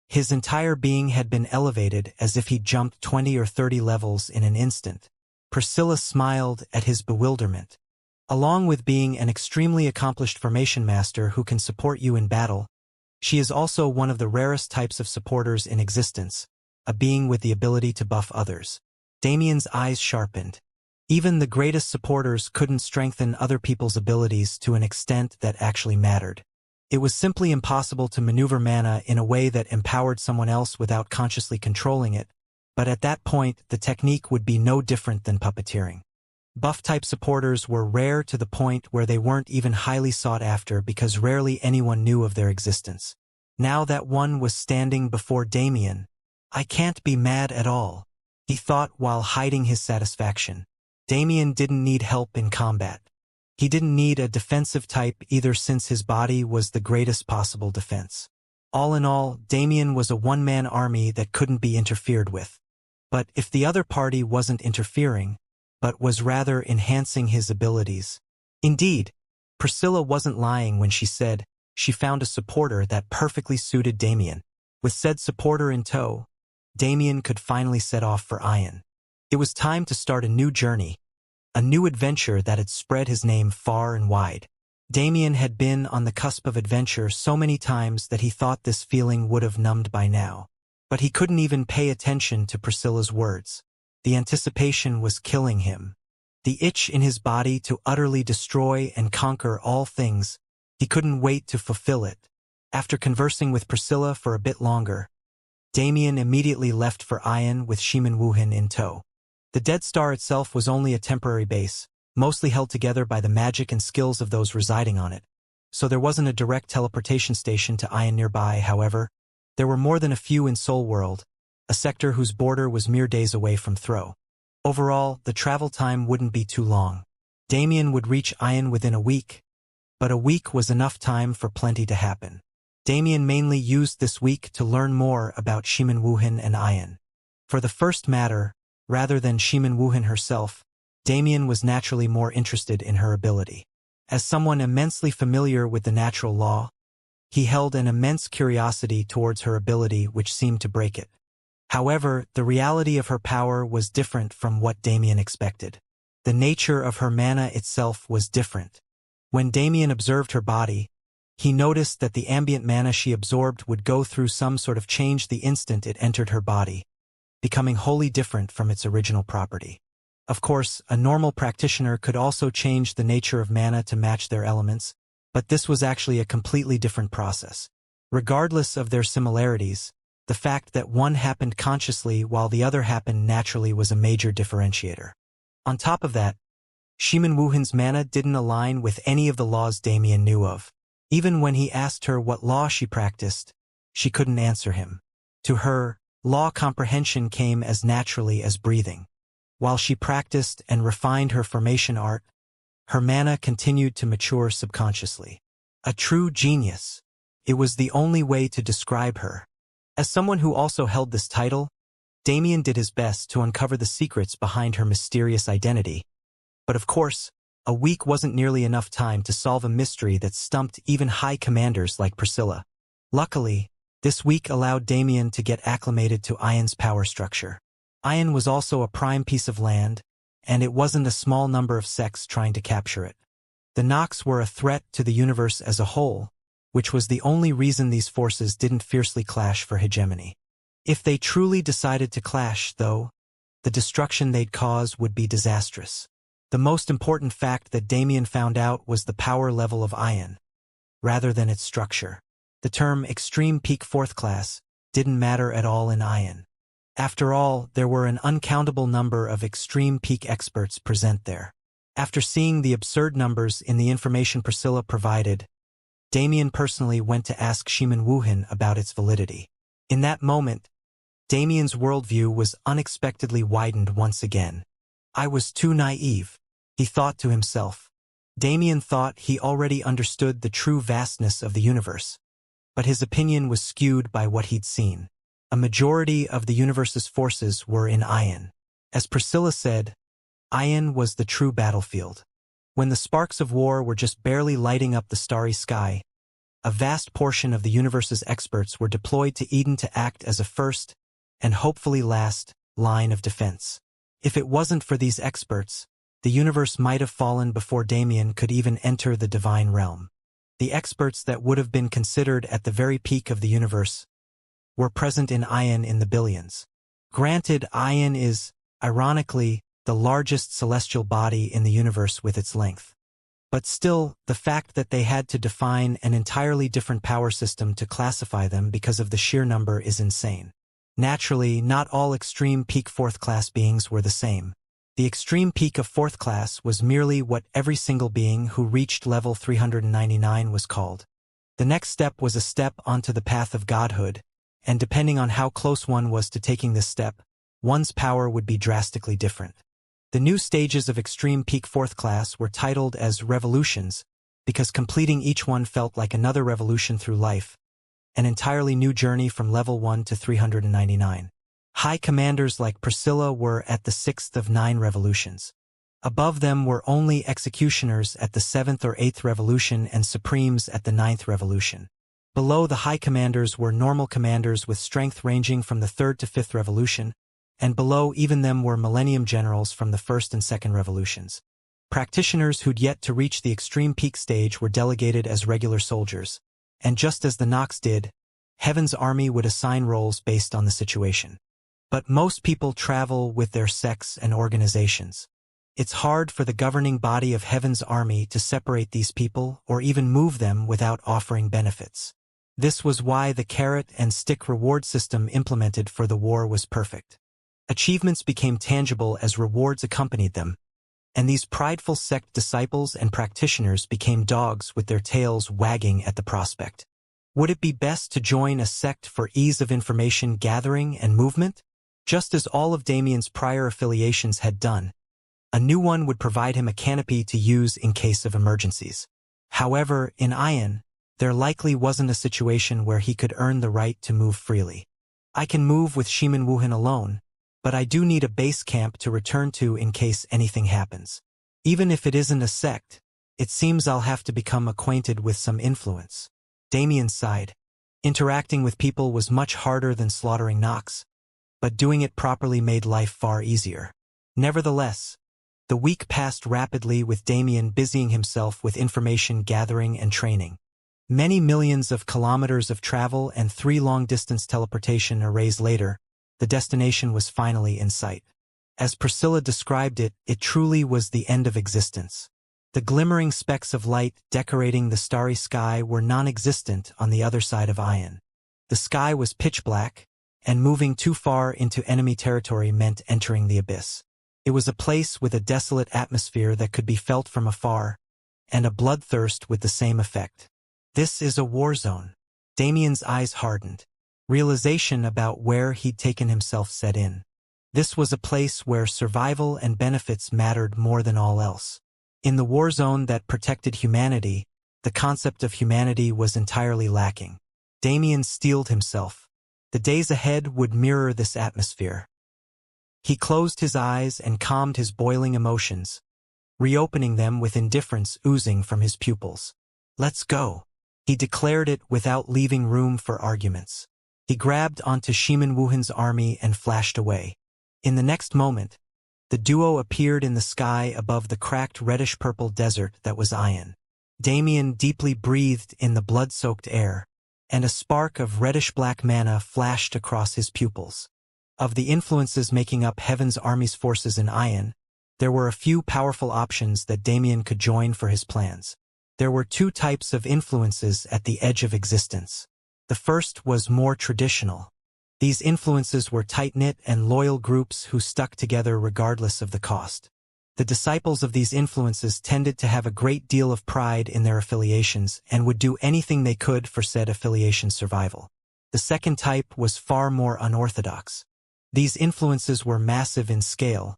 His entire being had been elevated as if he jumped 20 or 30 levels in an instant. Priscilla smiled at his bewilderment. Along with being an extremely accomplished formation master who can support you in battle, she is also one of the rarest types of supporters in existence, a being with the ability to buff others. Damien's eyes sharpened. Even the greatest supporters couldn't strengthen other people's abilities to an extent that actually mattered. It was simply impossible to maneuver mana in a way that empowered someone else without consciously controlling it, but at that point the technique would be no different than puppeteering. Buff-type supporters were rare to the point where they weren't even highly sought after because rarely anyone knew of their existence. Now that one was standing before Damien, I can't be mad at all, he thought while hiding his satisfaction. Damien didn't need help in combat. He didn't need a defensive type either since his body was the greatest possible defense. All in all, Damien was a one-man army that couldn't be interfered with. But if the other party wasn't interfering, but was rather enhancing his abilities. Indeed, Priscilla wasn't lying when she said she found a supporter that perfectly suited Damien. With said supporter in tow, Damien could finally set off for Ion. It was time to start a new journey, a new adventure that had spread his name far and wide. Damien had been on the cusp of adventure so many times that he thought this feeling would have numbed by now. But he couldn't even pay attention to Priscilla's words. The anticipation was killing him. The itch in his body to utterly destroy and conquer all things, he couldn't wait to fulfill it. After conversing with Priscilla for a bit longer, Damien immediately left for Ion with Shiman Wuhan in tow. The Dead Star itself was only a temporary base, mostly held together by the magic and skills of those residing on it. So there wasn't a direct teleportation station to Ion nearby. However, there were more than a few in Soul World, a sector whose border was mere days away from Throw. Overall, the travel time wouldn't be too long. Damien would reach Ion within a week, but a week was enough time for plenty to happen. Damien mainly used this week to learn more about Shiman Wuhan and Ion. For the first matter, rather than Shiman Wuhan herself, Damien was naturally more interested in her ability. As someone immensely familiar with the natural law, he held an immense curiosity towards her ability which seemed to break it. However, the reality of her power was different from what Damien expected. The nature of her mana itself was different. When Damien observed her body, he noticed that the ambient mana she absorbed would go through some sort of change the instant it entered her body, becoming wholly different from its original property. Of course, a normal practitioner could also change the nature of mana to match their elements, but this was actually a completely different process. Regardless of their similarities, the fact that one happened consciously while the other happened naturally was a major differentiator. On top of that, Shimin Wuhan's mana didn't align with any of the laws Damien knew of. Even when he asked her what law she practiced, she couldn't answer him. To her, law comprehension came as naturally as breathing. While she practiced and refined her formation art, her mana continued to mature subconsciously. A true genius. It was the only way to describe her. As someone who also held this title, Damien did his best to uncover the secrets behind her mysterious identity. But of course, a week wasn't nearly enough time to solve a mystery that stumped even high commanders like Priscilla. Luckily, this week allowed Damien to get acclimated to Ion's power structure. Ion was also a prime piece of land, and it wasn't a small number of sects trying to capture it. The Nox were a threat to the universe as a whole, which was the only reason these forces didn't fiercely clash for hegemony. If they truly decided to clash, though, the destruction they'd cause would be disastrous. The most important fact that Damien found out was the power level of Ion, rather than its structure. The term extreme peak fourth class didn't matter at all in Ion. After all, there were an uncountable number of extreme peak experts present there. After seeing the absurd numbers in the information Priscilla provided, Damien personally went to ask Shimin Wuhan about its validity. In that moment, Damien's worldview was unexpectedly widened once again. I was too naive, he thought to himself. Damien thought he already understood the true vastness of the universe, but his opinion was skewed by what he'd seen. A majority of the universe's forces were in Ion. As Priscilla said, Ion was the true battlefield. When the sparks of war were just barely lighting up the starry sky, a vast portion of the universe's experts were deployed to Eden to act as a first, and hopefully last, line of defense. If it wasn't for these experts, the universe might have fallen before Damien could even enter the divine realm. The experts that would have been considered at the very peak of the universe were present in Ion in the billions. Granted, Ion is, ironically, the largest celestial body in the universe with its length. But still, the fact that they had to define an entirely different power system to classify them because of the sheer number is insane. Naturally, not all extreme peak fourth-class beings were the same. The extreme peak of fourth class was merely what every single being who reached level 399 was called. The next step was a step onto the path of godhood, and depending on how close one was to taking this step, one's power would be drastically different. The new stages of extreme peak fourth class were titled as revolutions because completing each one felt like another revolution through life, an entirely new journey from level 1 to 399. High commanders like Priscilla were at the 6th of 9 revolutions. Above them were only executioners at the 7th or 8th revolution and supremes at the 9th revolution. Below the high commanders were normal commanders with strength ranging from the 3rd to 5th revolution, and below even them were Millennium Generals from the 1st and 2nd revolutions. Practitioners who'd yet to reach the extreme peak stage were delegated as regular soldiers, and just as the Nox did, Heaven's Army would assign roles based on the situation. But most people travel with their sects and organizations. It's hard for the governing body of Heaven's Army to separate these people or even move them without offering benefits. This was why the carrot and stick reward system implemented for the war was perfect. Achievements became tangible as rewards accompanied them, and these prideful sect disciples and practitioners became dogs with their tails wagging at the prospect. Would it be best to join a sect for ease of information gathering and movement? Just as all of Damien's prior affiliations had done, a new one would provide him a canopy to use in case of emergencies. However, in Ion, there likely wasn't a situation where he could earn the right to move freely. I can move with Shimin Wuhan alone, but I do need a base camp to return to in case anything happens. Even if it isn't a sect, it seems I'll have to become acquainted with some influence. Damien sighed. Interacting with people was much harder than slaughtering Nox, but doing it properly made life far easier. Nevertheless, the week passed rapidly with Damien busying himself with information gathering and training. Many millions of kilometers of travel and 3 long-distance teleportation arrays later, the destination was finally in sight. As Priscilla described it, it truly was the end of existence. The glimmering specks of light decorating the starry sky were non-existent on the other side of Ion. The sky was pitch black, and moving too far into enemy territory meant entering the abyss. It was a place with a desolate atmosphere that could be felt from afar, and a bloodthirst with the same effect. This is a war zone. Damien's eyes hardened. Realization about where he'd taken himself set in. This was a place where survival and benefits mattered more than all else. In the war zone that protected humanity, the concept of humanity was entirely lacking. Damien steeled himself. The days ahead would mirror this atmosphere. He closed his eyes and calmed his boiling emotions, reopening them with indifference oozing from his pupils. "Let's go." He declared it without leaving room for arguments. He grabbed onto Shimin Wuhan's army and flashed away. In the next moment, the duo appeared in the sky above the cracked reddish-purple desert that was Ion. Damien deeply breathed in the blood-soaked air, and a spark of reddish-black mana flashed across his pupils. Of the influences making up Heaven's Army's forces in Ion, there were a few powerful options that Damien could join for his plans. There were two types of influences at the edge of existence. The first was more traditional. These influences were tight-knit and loyal groups who stuck together regardless of the cost. The disciples of these influences tended to have a great deal of pride in their affiliations and would do anything they could for said affiliation's survival. The second type was far more unorthodox. These influences were massive in scale,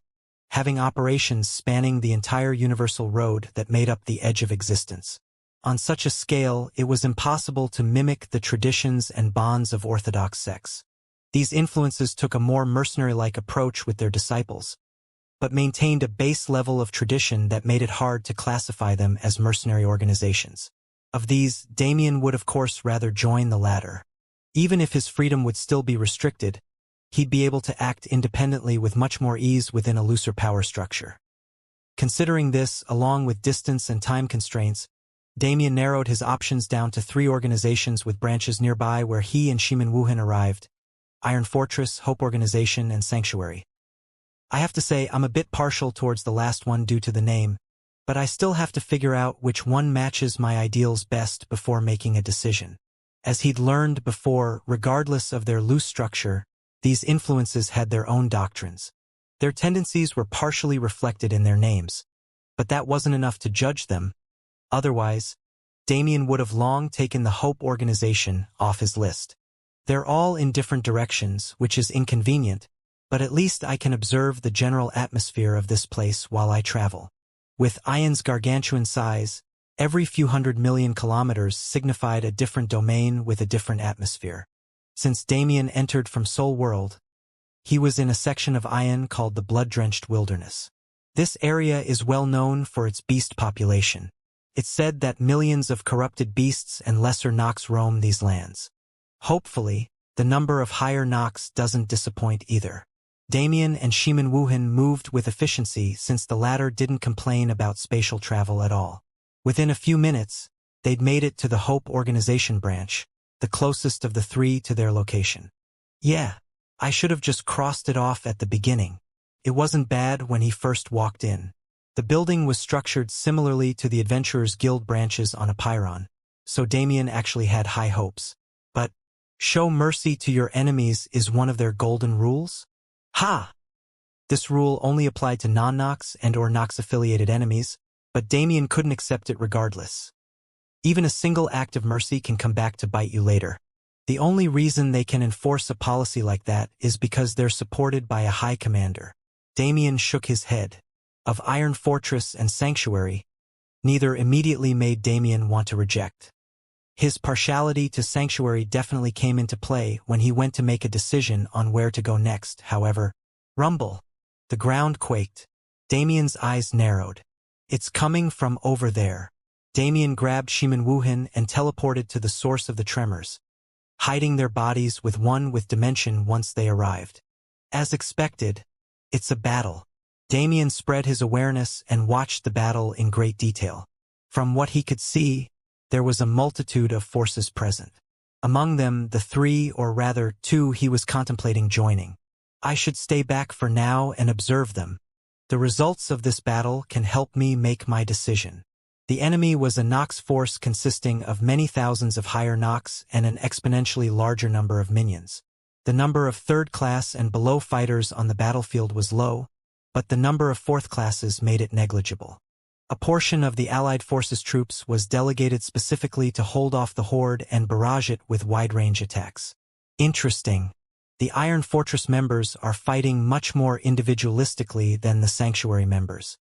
having operations spanning the entire universal road that made up the edge of existence. On such a scale, it was impossible to mimic the traditions and bonds of orthodox sects. These influences took a more mercenary-like approach with their disciples, but maintained a base level of tradition that made it hard to classify them as mercenary organizations. Of these, Damien would of course rather join the latter. Even if his freedom would still be restricted, he'd be able to act independently with much more ease within a looser power structure. Considering this, along with distance and time constraints, Damien narrowed his options down to 3 organizations with branches nearby where he and Shimin Wuhan arrived: Iron Fortress, Hope Organization, and Sanctuary. I have to say I'm a bit partial towards the last one due to the name, but I still have to figure out which one matches my ideals best before making a decision. As he'd learned before, regardless of their loose structure, these influences had their own doctrines. Their tendencies were partially reflected in their names, but that wasn't enough to judge them. Otherwise, Damien would have long taken the Hope Organization off his list. They're all in different directions, which is inconvenient, but at least I can observe the general atmosphere of this place while I travel. With Ion's gargantuan size, every few 100 million kilometers signified a different domain with a different atmosphere. Since Damien entered from Soul World, he was in a section of Ion called the Blood-Drenched Wilderness. This area is well known for its beast population. It's said that millions of corrupted beasts and lesser Nox roam these lands. Hopefully, the number of higher Nox doesn't disappoint either. Damien and Shimin Wuhan moved with efficiency since the latter didn't complain about spatial travel at all. Within a few minutes, they'd made it to the Hope Organization branch, the closest of the 3 to their location. Yeah, I should have just crossed it off at the beginning. It wasn't bad when he first walked in. The building was structured similarly to the Adventurers Guild branches on a Pyrrhon, so Damien actually had high hopes. But, show mercy to your enemies is one of their golden rules? Ha! This rule only applied to non-Nox and/or Nox-affiliated enemies, but Damien couldn't accept it regardless. Even a single act of mercy can come back to bite you later. The only reason they can enforce a policy like that is because they're supported by a high commander. Damien shook his head. Of Iron Fortress and Sanctuary, neither immediately made Damien want to reject. His partiality to Sanctuary definitely came into play when he went to make a decision on where to go next. However, rumble. The ground quaked. Damien's eyes narrowed. It's coming from over there. Damien grabbed Shimin Wuhan and teleported to the source of the tremors, hiding their bodies with one with dimension once they arrived. As expected, it's a battle. Damien spread his awareness and watched the battle in great detail. From what he could see, there was a multitude of forces present. Among them, the 3, or rather 2, he was contemplating joining. I should stay back for now and observe them. The results of this battle can help me make my decision. The enemy was a Nox force consisting of many thousands of higher Nox and an exponentially larger number of minions. The number of third-class and below fighters on the battlefield was low, but the number of fourth classes made it negligible. A portion of the Allied forces troops was delegated specifically to hold off the horde and barrage it with wide-range attacks. Interesting. The Iron Fortress members are fighting much more individualistically than the Sanctuary members.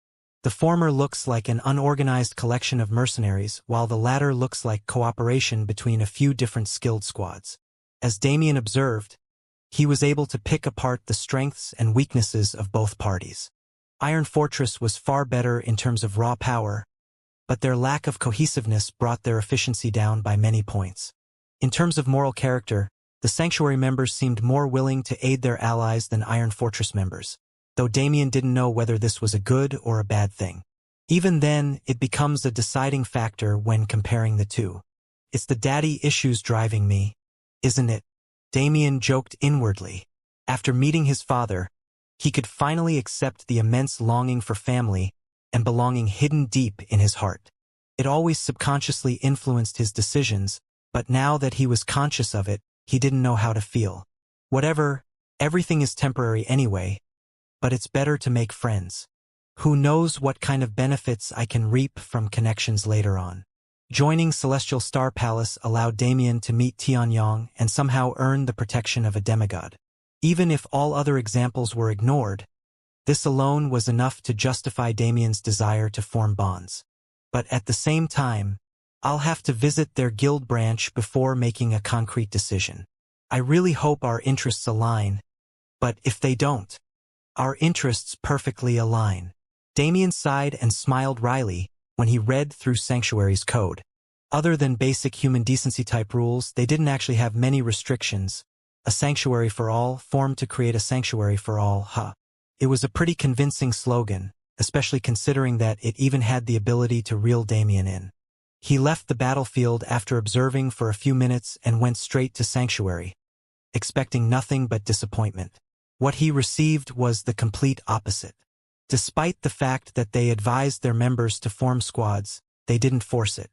The former looks like an unorganized collection of mercenaries, while the latter looks like cooperation between a few different skilled squads. As Damien observed, he was able to pick apart the strengths and weaknesses of both parties. Iron Fortress was far better in terms of raw power, but their lack of cohesiveness brought their efficiency down by many points. In terms of moral character, the Sanctuary members seemed more willing to aid their allies than Iron Fortress members, though Damien didn't know whether this was a good or a bad thing. Even then, it becomes a deciding factor when comparing the two. It's the daddy issues driving me, isn't it? Damien joked inwardly. After meeting his father, he could finally accept the immense longing for family and belonging hidden deep in his heart. It always subconsciously influenced his decisions, but now that he was conscious of it, he didn't know how to feel. Whatever, everything is temporary anyway, but it's better to make friends. Who knows what kind of benefits I can reap from connections later on. Joining Celestial Star Palace allowed Damien to meet Tianyang and somehow earn the protection of a demigod. Even if all other examples were ignored, this alone was enough to justify Damien's desire to form bonds. But at the same time, I'll have to visit their guild branch before making a concrete decision. I really hope our interests align, but if they don't, our interests perfectly align. Damien sighed and smiled wryly when he read through Sanctuary's code. Other than basic human decency type rules, they didn't actually have many restrictions. A sanctuary for all, formed to create a sanctuary for all, It was a pretty convincing slogan, especially considering that it even had the ability to reel Damien in. He left the battlefield after observing for a few minutes and went straight to Sanctuary, expecting nothing but disappointment. What he received was the complete opposite. Despite the fact that they advised their members to form squads, they didn't force it.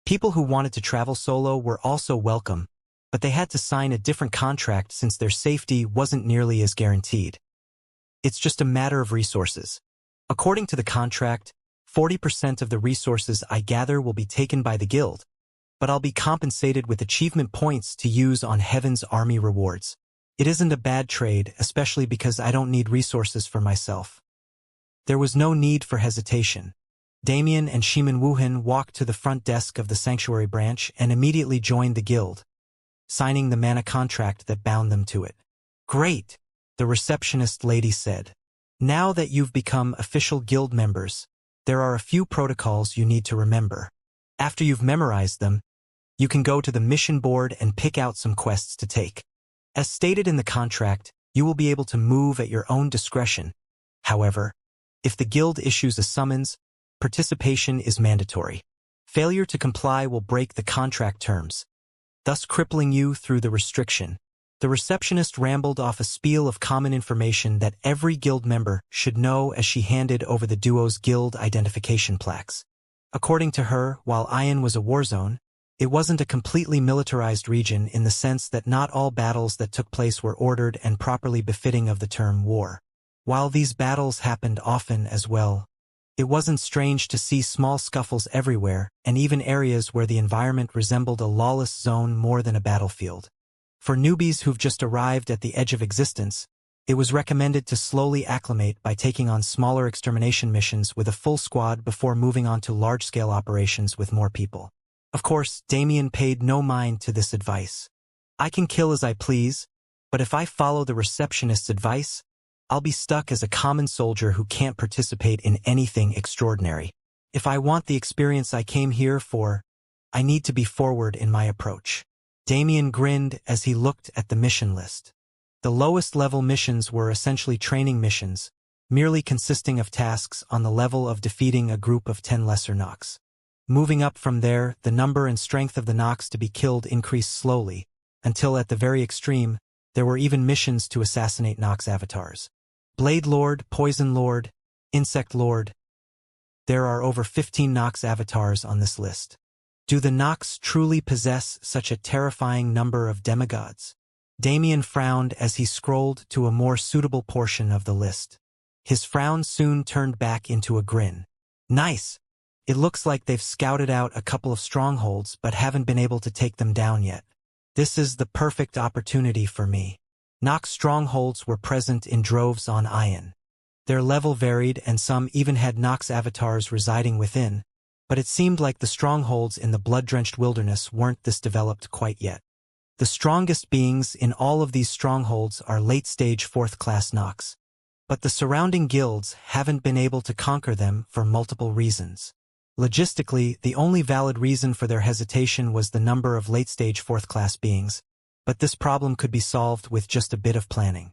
People who wanted to travel solo were also welcome, but they had to sign a different contract since their safety wasn't nearly as guaranteed. It's just a matter of resources. According to the contract, 40% of the resources I gather will be taken by the guild, but I'll be compensated with achievement points to use on Heaven's Army rewards. It isn't a bad trade, especially because I don't need resources for myself. There was no need for hesitation. Damien and Shimin Wuhan walked to the front desk of the Sanctuary branch and immediately joined the guild, signing the mana contract that bound them to it. Great, the receptionist lady said. Now that you've become official guild members, there are a few protocols you need to remember. After you've memorized them, you can go to the mission board and pick out some quests to take. As stated in the contract, you will be able to move at your own discretion. However, if the guild issues a summons, participation is mandatory. Failure to comply will break the contract terms, thus crippling you through the restriction. The receptionist rambled off a spiel of common information that every guild member should know as she handed over the duo's guild identification plaques. According to her, while Ion was a war zone, it wasn't a completely militarized region in the sense that not all battles that took place were ordered and properly befitting of the term war. While these battles happened often as well, it wasn't strange to see small scuffles everywhere and even areas where the environment resembled a lawless zone more than a battlefield. For newbies who've just arrived at the edge of existence, it was recommended to slowly acclimate by taking on smaller extermination missions with a full squad before moving on to large-scale operations with more people. Of course, Damien paid no mind to this advice. I can kill as I please, but if I follow the receptionist's advice, I'll be stuck as a common soldier who can't participate in anything extraordinary. If I want the experience I came here for, I need to be forward in my approach. Damien grinned as he looked at the mission list. The lowest level missions were essentially training missions, merely consisting of tasks on the level of defeating a group of 10 lesser Nox. Moving up from there, the number and strength of the Nox to be killed increased slowly, until at the very extreme, there were even missions to assassinate Nox avatars. Blade Lord, Poison Lord, Insect Lord. There are over 15 Nox avatars on this list. Do the Nox truly possess such a terrifying number of demigods? Damien frowned as he scrolled to a more suitable portion of the list. His frown soon turned back into a grin. Nice. It looks like they've scouted out a couple of strongholds but haven't been able to take them down yet. This is the perfect opportunity for me. Nox strongholds were present in droves on Ion. Their level varied and some even had Nox avatars residing within, but it seemed like the strongholds in the blood-drenched wilderness weren't this developed quite yet. The strongest beings in all of these strongholds are late-stage 4th-class Nox, but the surrounding guilds haven't been able to conquer them for multiple reasons. Logistically, the only valid reason for their hesitation was the number of late-stage 4th-class beings, but this problem could be solved with just a bit of planning.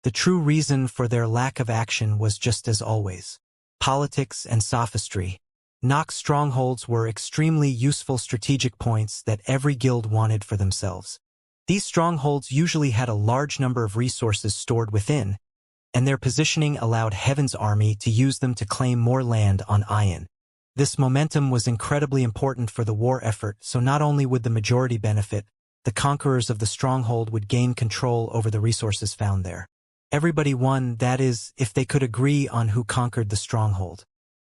The true reason for their lack of action was just as always: politics and sophistry. Nox strongholds were extremely useful strategic points that every guild wanted for themselves. These strongholds usually had a large number of resources stored within, and their positioning allowed Heaven's army to use them to claim more land on Ion. This momentum was incredibly important for the war effort, so not only would the majority benefit, the conquerors of the stronghold would gain control over the resources found there. Everybody won, that is, if they could agree on who conquered the stronghold.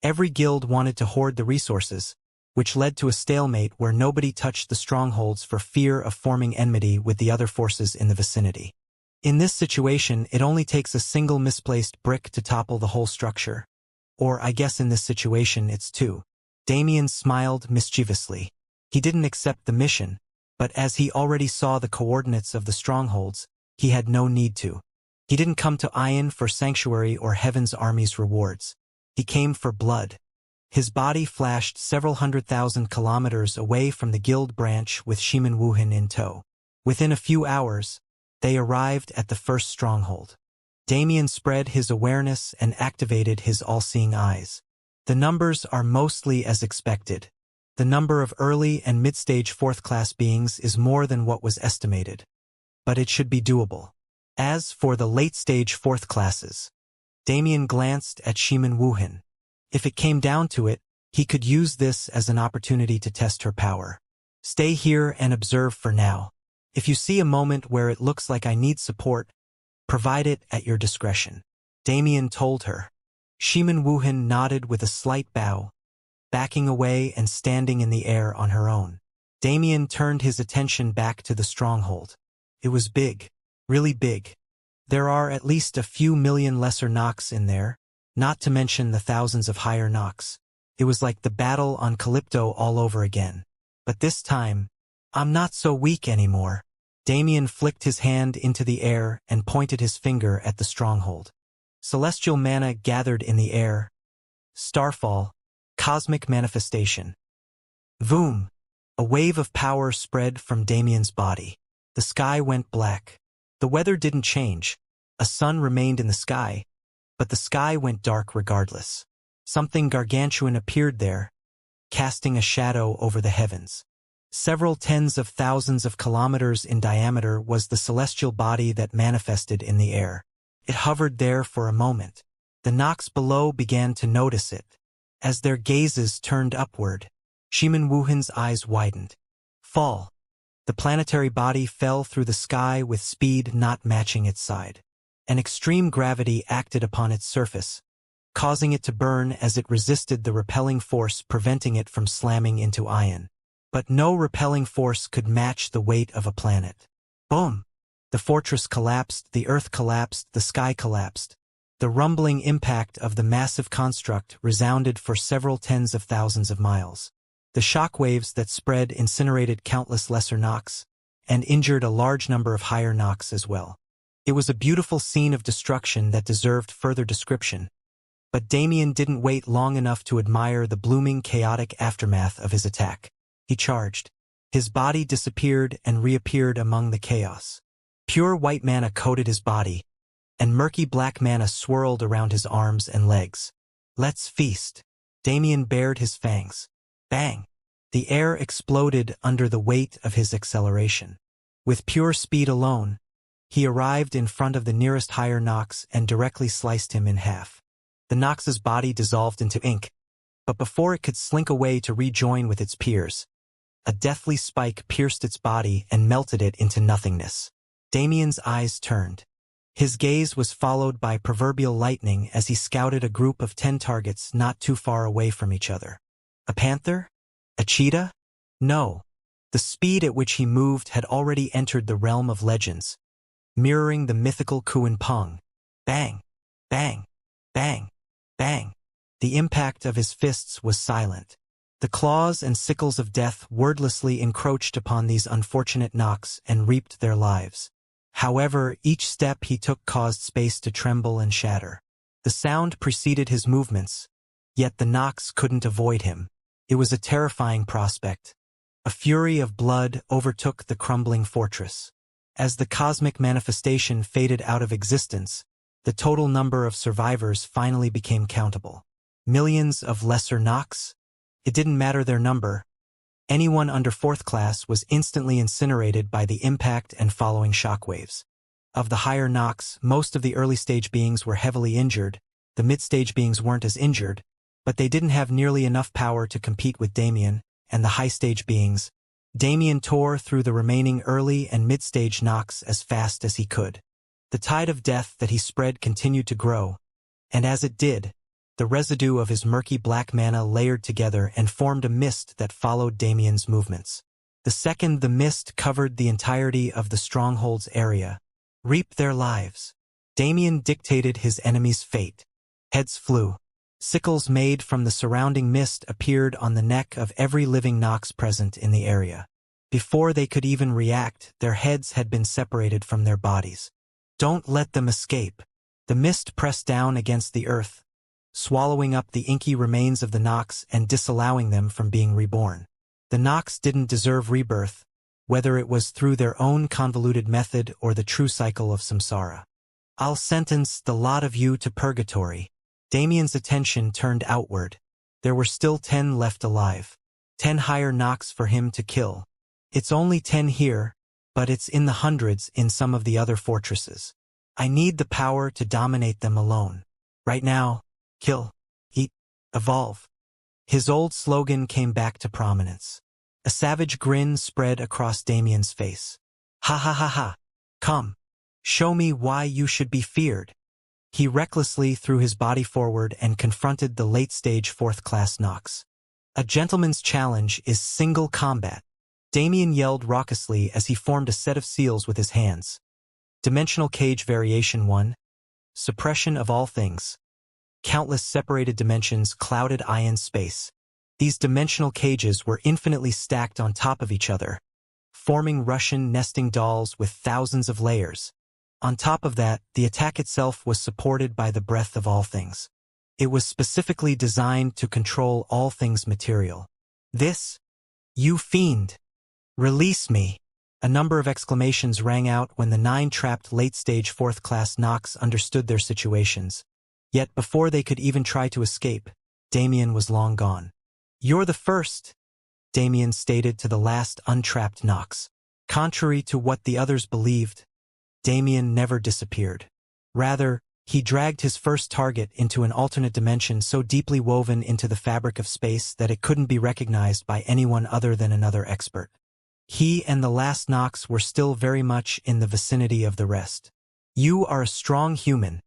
Every guild wanted to hoard the resources, which led to a stalemate where nobody touched the strongholds for fear of forming enmity with the other forces in the vicinity. In this situation, it only takes a single misplaced brick to topple the whole structure. Or I guess in this situation it's two. Damien smiled mischievously. He didn't accept the mission, but as he already saw the coordinates of the strongholds, he had no need to. He didn't come to Ion for sanctuary or Heaven's army's rewards. He came for blood. His body flashed several 100,000 kilometers away from the guild branch with Shimin Wuhan in tow. Within a few hours, they arrived at the first stronghold. Damien spread his awareness and activated his all-seeing eyes. The numbers are mostly as expected. The number of early and mid-stage 4th-class beings is more than what was estimated. But it should be doable. As for the late-stage 4th classes, Damien glanced at Shimin Wuhan. If it came down to it, he could use this as an opportunity to test her power. Stay here and observe for now. If you see a moment where it looks like I need support, provide it at your discretion, Damien told her. Shimin Wuhan nodded with a slight bow, backing away and standing in the air on her own. Damien turned his attention back to the stronghold. It was big. Really big. There are at least a few million lesser Nox in there, not to mention the thousands of higher Nox. It was like the battle on Calypto all over again. But this time, I'm not so weak anymore. Damien flicked his hand into the air and pointed his finger at the stronghold. Celestial mana gathered in the air. Starfall. Cosmic manifestation. Voom! A wave of power spread from Damien's body. The sky went black. The weather didn't change. A sun remained in the sky, but the sky went dark regardless. Something gargantuan appeared there, casting a shadow over the heavens. Several tens of thousands of kilometers in diameter was the celestial body that manifested in the air. It hovered there for a moment. The Nox below began to notice it. As their gazes turned upward, Shimin Wuhan's eyes widened. Fall. The planetary body fell through the sky with speed not matching its side. An extreme gravity acted upon its surface, causing it to burn as it resisted the repelling force preventing it from slamming into Ion. But no repelling force could match the weight of a planet. Boom! The fortress collapsed, the earth collapsed, the sky collapsed. The rumbling impact of the massive construct resounded for several tens of thousands of miles. The shockwaves that spread incinerated countless lesser Nox, and injured a large number of higher Nox as well. It was a beautiful scene of destruction that deserved further description, but Damien didn't wait long enough to admire the blooming chaotic aftermath of his attack. He charged. His body disappeared and reappeared among the chaos. Pure white mana coated his body, and murky black mana swirled around his arms and legs. Let's feast. Damien bared his fangs. Bang! The air exploded under the weight of his acceleration. With pure speed alone, he arrived in front of the nearest higher Nox and directly sliced him in half. The Nox's body dissolved into ink, but before it could slink away to rejoin with its peers, a deathly spike pierced its body and melted it into nothingness. Damien's eyes turned. His gaze was followed by proverbial lightning as he scouted a group of 10 targets not too far away from each other. A panther? A cheetah? No. The speed at which he moved had already entered the realm of legends, mirroring the mythical Kuan Peng. Bang! Bang! Bang! Bang! The impact of his fists was silent. The claws and sickles of death wordlessly encroached upon these unfortunate knocks and reaped their lives. However, each step he took caused space to tremble and shatter. The sound preceded his movements, yet the knocks couldn't avoid him. It was a terrifying prospect. A fury of blood overtook the crumbling fortress. As the cosmic manifestation faded out of existence, the total number of survivors finally became countable. Millions of lesser knocks? It didn't matter their number. Anyone under 4th class was instantly incinerated by the impact and following shockwaves. Of the higher knocks, most of the early-stage beings were heavily injured. The mid-stage beings weren't as injured, but they didn't have nearly enough power to compete with Damien and the high-stage beings. Damien tore through the remaining early and mid-stage knocks as fast as he could. The tide of death that he spread continued to grow, and as it did, the residue of his murky black mana layered together and formed a mist that followed Damien's movements. The second the mist covered the entirety of the stronghold's area, reap their lives. Damien dictated his enemy's fate. Heads flew. Sickles made from the surrounding mist appeared on the neck of every living Nox present in the area. Before they could even react, their heads had been separated from their bodies. Don't let them escape. The mist pressed down against the earth, swallowing up the inky remains of the Nox and disallowing them from being reborn. The Nox didn't deserve rebirth, whether it was through their own convoluted method or the true cycle of samsara. I'll sentence the lot of you to purgatory. Damien's attention turned outward. There were still 10 left alive. 10 higher Nox for him to kill. It's only 10 here, but it's in the hundreds in some of the other fortresses. I need the power to dominate them alone. Right now, kill, eat, evolve. His old slogan came back to prominence. A savage grin spread across Damien's face. Ha ha ha ha. Come. Show me why you should be feared. He recklessly threw his body forward and confronted the late-stage 4th-class Nox. A gentleman's challenge is single combat. Damien yelled raucously as he formed a set of seals with his hands. Dimensional Cage Variation 1. Suppression of all things. Countless separated dimensions clouded ion space. These dimensional cages were infinitely stacked on top of each other, forming Russian nesting dolls with thousands of layers. On top of that, the attack itself was supported by the breath of all things. It was specifically designed to control all things material. This? You fiend! Release me! A number of exclamations rang out when the 9 trapped late-stage 4th-class Nox understood their situations. Yet before they could even try to escape, Damien was long gone. You're the first, Damien stated to the last untrapped Nox. Contrary to what the others believed, Damien never disappeared. Rather, he dragged his first target into an alternate dimension so deeply woven into the fabric of space that it couldn't be recognized by anyone other than another expert. He and the last Nox were still very much in the vicinity of the rest. You are a strong human,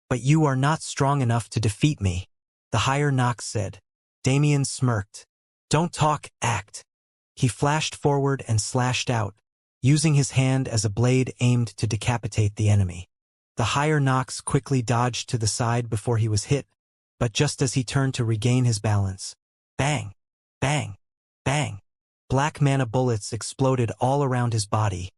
but you are not strong enough to defeat me, the higher Nox said. Damien smirked. Don't talk, act. He flashed forward and slashed out, using his hand as a blade aimed to decapitate the enemy. The higher Nox quickly dodged to the side before he was hit, but just as he turned to regain his balance, bang, bang, bang, black mana bullets exploded all around his body,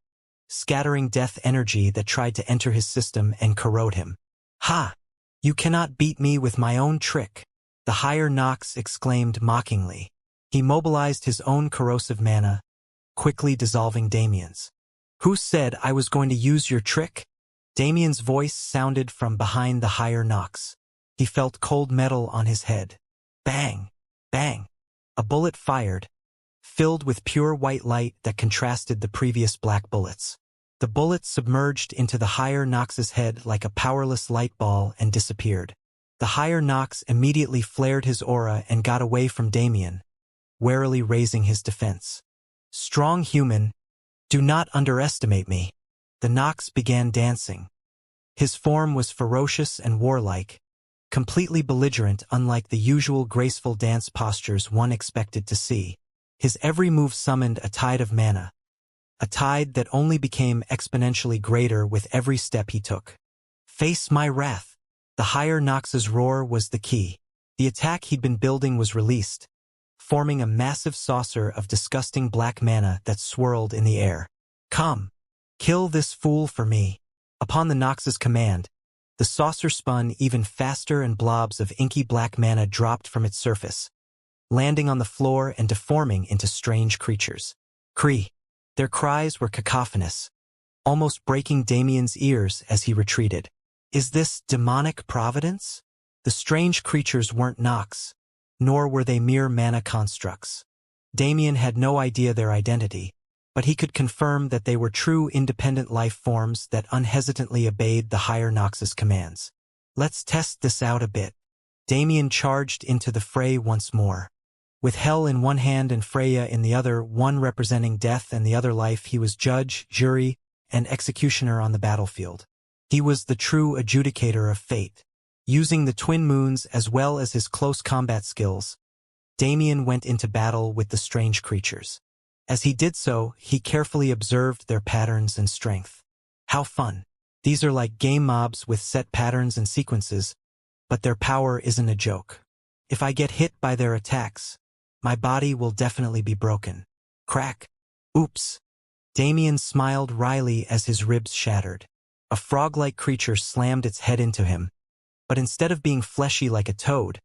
scattering death energy that tried to enter his system and corrode him. Ha! You cannot beat me with my own trick, the higher Nox exclaimed mockingly. He mobilized his own corrosive mana, quickly dissolving Damien's. Who said I was going to use your trick? Damien's voice sounded from behind the higher Nox. He felt cold metal on his head. Bang! Bang! A bullet fired, filled with pure white light that contrasted the previous black bullets. The bullet submerged into the higher Nox's head like a powerless light ball and disappeared. The higher Nox immediately flared his aura and got away from Damien, warily raising his defense. Strong human, do not underestimate me. The Nox began dancing. His form was ferocious and warlike, completely belligerent unlike the usual graceful dance postures one expected to see. His every move summoned a tide of mana, a tide that only became exponentially greater with every step he took. Face my wrath. The higher Nox's roar was the key. The attack he'd been building was released, forming a massive saucer of disgusting black mana that swirled in the air. Come, kill this fool for me. Upon the Nox's command, the saucer spun even faster and blobs of inky black mana dropped from its surface, landing on the floor and deforming into strange creatures. Cree. Their cries were cacophonous, almost breaking Damien's ears as he retreated. Is this demonic providence? The strange creatures weren't Nox, nor were they mere mana constructs. Damien had no idea their identity, but he could confirm that they were true independent life forms that unhesitantly obeyed the higher Nox's commands. Let's test this out a bit. Damien charged into the fray once more. With Hell in one hand and Freya in the other, one representing death and the other life, he was judge, jury, and executioner on the battlefield. He was the true adjudicator of fate. Using the twin moons as well as his close combat skills, Damien went into battle with the strange creatures. As he did so, he carefully observed their patterns and strength. How fun. These are like game mobs with set patterns and sequences, but their power isn't a joke. If I get hit by their attacks, my body will definitely be broken. Crack. Oops. Damien smiled wryly as his ribs shattered. A frog-like creature slammed its head into him, but instead of being fleshy like a toad,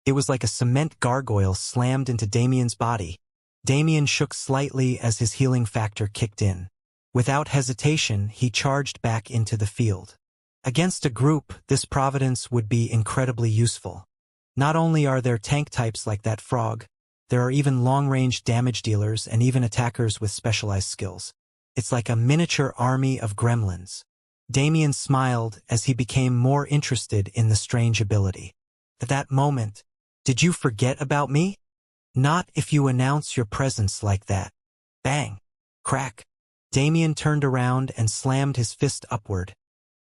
it was like a cement gargoyle slammed into Damien's body. Damien shook slightly as his healing factor kicked in. Without hesitation, he charged back into the field. Against a group, this providence would be incredibly useful. Not only are there tank types like that frog, there are even long-range damage dealers and even attackers with specialized skills. It's like a miniature army of gremlins. Damien smiled as he became more interested in the strange ability. At that moment, did you forget about me? Not if you announce your presence like that. Bang. Crack. Damien turned around and slammed his fist upward,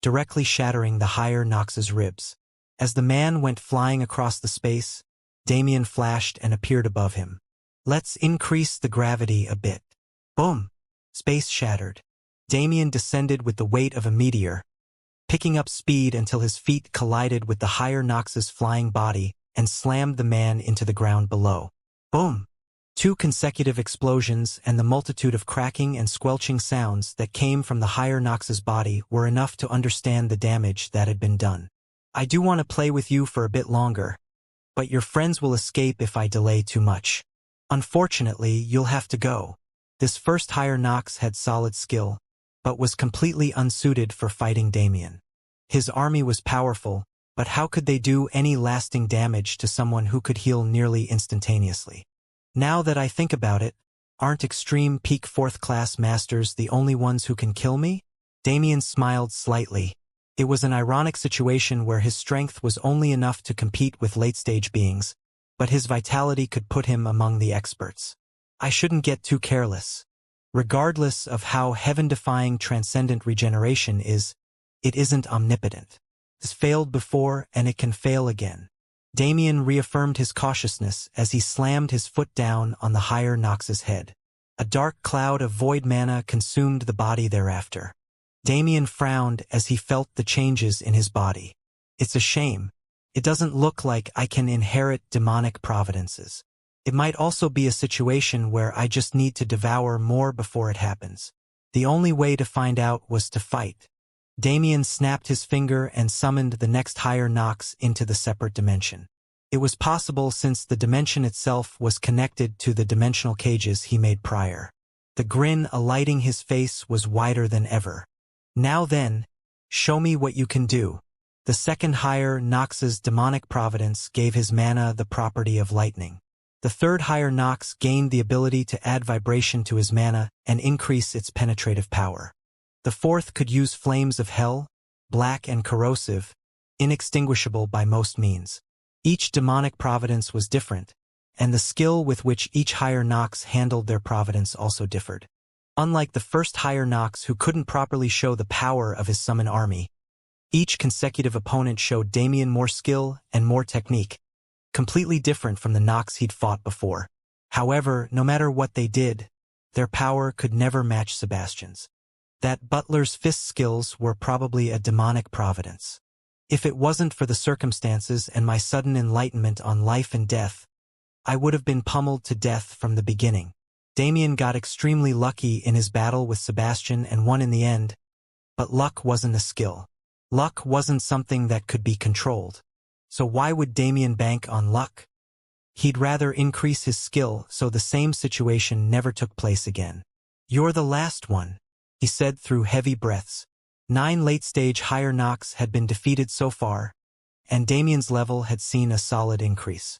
directly shattering the higher Nox's ribs. As the man went flying across the space, Damien flashed and appeared above him. Let's increase the gravity a bit. Boom. Space shattered. Damien descended with the weight of a meteor, picking up speed until his feet collided with the higher Nox's flying body and slammed the man into the ground below. Boom! 2 consecutive explosions and the multitude of cracking and squelching sounds that came from the higher Nox's body were enough to understand the damage that had been done. I do want to play with you for a bit longer, but your friends will escape if I delay too much. Unfortunately, you'll have to go. This first higher Nox had solid skill, but was completely unsuited for fighting Damien. His army was powerful, but how could they do any lasting damage to someone who could heal nearly instantaneously? Now that I think about it, aren't extreme peak 4th class masters the only ones who can kill me? Damien smiled slightly. It was an ironic situation where his strength was only enough to compete with late-stage beings, but his vitality could put him among the experts. I shouldn't get too careless. Regardless of how heaven-defying transcendent regeneration is, it isn't omnipotent. It's failed before and it can fail again. Damien reaffirmed his cautiousness as he slammed his foot down on the higher Nox's head. A dark cloud of void mana consumed the body thereafter. Damien frowned as he felt the changes in his body. It's a shame. It doesn't look like I can inherit demonic providences. It might also be a situation where I just need to devour more before it happens. The only way to find out was to fight. Damien snapped his finger and summoned the next higher Nox into the separate dimension. It was possible since the dimension itself was connected to the dimensional cages he made prior. The grin alighting his face was wider than ever. Now then, show me what you can do. The second higher Nox's demonic providence gave his mana the property of lightning. The third higher Nox gained the ability to add vibration to his mana and increase its penetrative power. The fourth could use flames of hell, black and corrosive, inextinguishable by most means. Each demonic providence was different, and the skill with which each higher Nox handled their providence also differed. Unlike the first higher Nox who couldn't properly show the power of his summon army, Each consecutive opponent showed Damien more skill and more technique, completely different from the Nox he'd fought before. However, no matter what they did, their power could never match Sebastian's. That butler's fist skills were probably a demonic providence. If it wasn't for the circumstances and my sudden enlightenment on life and death, I would have been pummeled to death from the beginning. Damien got extremely lucky in his battle with Sebastian and won in the end, but luck wasn't a skill. Luck wasn't something that could be controlled. So why would Damien bank on luck? He'd rather increase his skill so the same situation never took place again. "You're the last one," he said through heavy breaths. 9 late-stage higher Nox had been defeated so far, and Damien's level had seen a solid increase.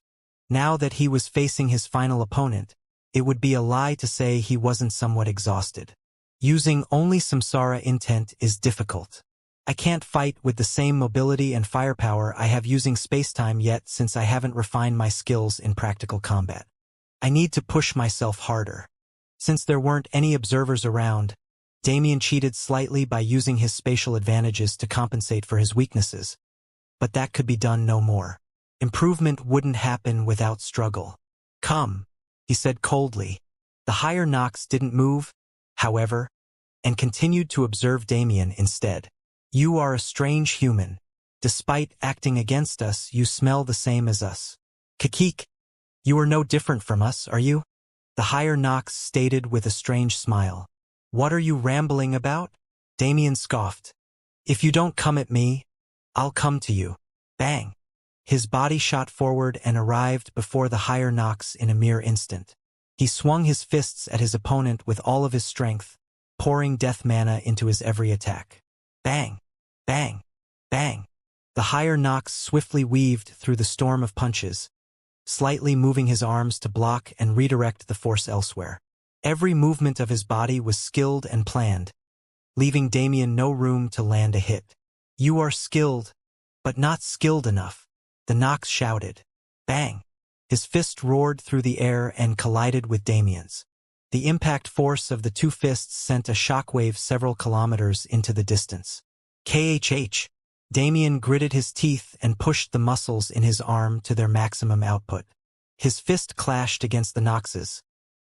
Now that he was facing his final opponent, it would be a lie to say he wasn't somewhat exhausted. Using only samsara intent is difficult. I can't fight with the same mobility and firepower I have using spacetime yet since I haven't refined my skills in practical combat. I need to push myself harder. Since there weren't any observers around, Damien cheated slightly by using his spatial advantages to compensate for his weaknesses, but that could be done no more. Improvement wouldn't happen without struggle. "Come," he said coldly. The higher Nox didn't move, however, and continued to observe Damien instead. "You are a strange human. Despite acting against us, you smell the same as us. Kikik, you are no different from us, are you?" The higher Nox stated with a strange smile. "What are you rambling about?" Damien scoffed. "If you don't come at me, I'll come to you." Bang! His body shot forward and arrived before the higher Nox in a mere instant. He swung his fists at his opponent with all of his strength, pouring death mana into his every attack. Bang! Bang! Bang! The higher Nox swiftly weaved through the storm of punches, slightly moving his arms to block and redirect the force elsewhere. Every movement of his body was skilled and planned, leaving Damien no room to land a hit. "You are skilled, but not skilled enough," the Nox shouted. Bang! His fist roared through the air and collided with Damien's. The impact force of the two fists sent a shockwave several kilometers into the distance. KHH! Damien gritted his teeth and pushed the muscles in his arm to their maximum output. His fist clashed against the Nox's,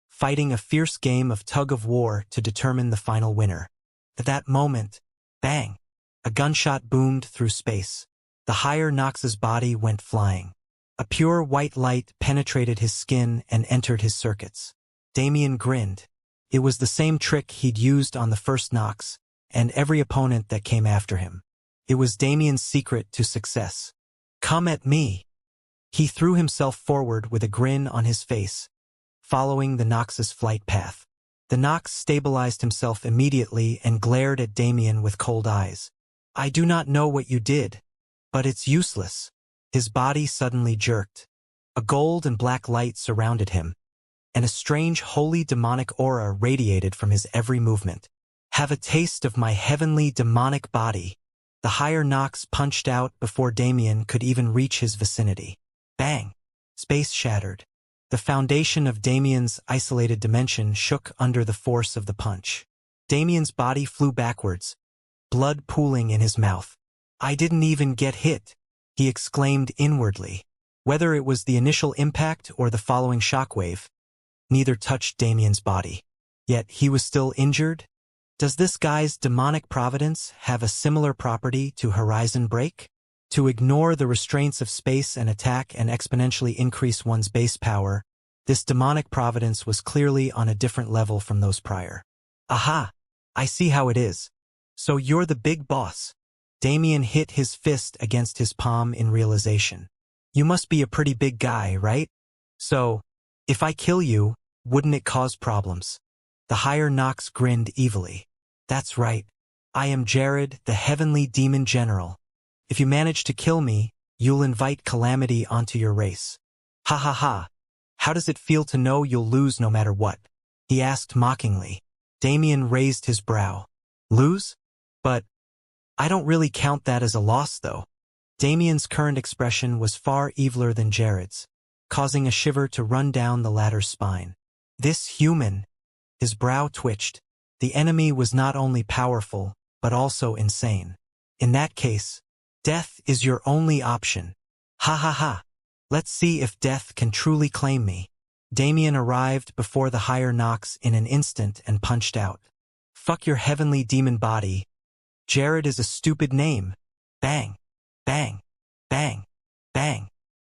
fighting a fierce game of tug-of-war to determine the final winner. At that moment, bang! A gunshot boomed through space. The higher Nox's body went flying. A pure white light penetrated his skin and entered his circuits. Damien grinned. It was the same trick he'd used on the first Nox, and every opponent that came after him. It was Damien's secret to success. "Come at me." He threw himself forward with a grin on his face, following the Nox's flight path. The Nox stabilized himself immediately and glared at Damien with cold eyes. "I do not know what you did, but it's useless." His body suddenly jerked. A gold and black light surrounded him, and a strange holy demonic aura radiated from his every movement. "Have a taste of my heavenly demonic body." The higher Nox punched out before Damien could even reach his vicinity. Bang! Space shattered. The foundation of Damien's isolated dimension shook under the force of the punch. Damien's body flew backwards, blood pooling in his mouth. "I didn't even get hit," he exclaimed inwardly. Whether it was the initial impact or the following shockwave, neither touched Damien's body. Yet he was still injured? Does this guy's demonic providence have a similar property to Horizon Break? To ignore the restraints of space and attack and exponentially increase one's base power, this demonic providence was clearly on a different level from those prior. "Aha! I see how it is. So you're the big boss." Damien hit his fist against his palm in realization. "You must be a pretty big guy, right? So, if I kill you, wouldn't it cause problems?" The higher Nox grinned evilly. "That's right. I am Jared, the Heavenly Demon General. If you manage to kill me, you'll invite calamity onto your race." "Ha ha ha. How does it feel to know you'll lose no matter what?" he asked mockingly. Damien raised his brow. "Lose? But I don't really count that as a loss, though." Damien's current expression was far eviler than Jared's, causing a shiver to run down the latter's spine. This human... His brow twitched. The enemy was not only powerful, but also insane. In that case, death is your only option. Ha ha ha. Let's see if death can truly claim me. Damien arrived before the higher Nox in an instant and punched out. Fuck your heavenly demon body. Jared is a stupid name. Bang. Bang. Bang. Bang.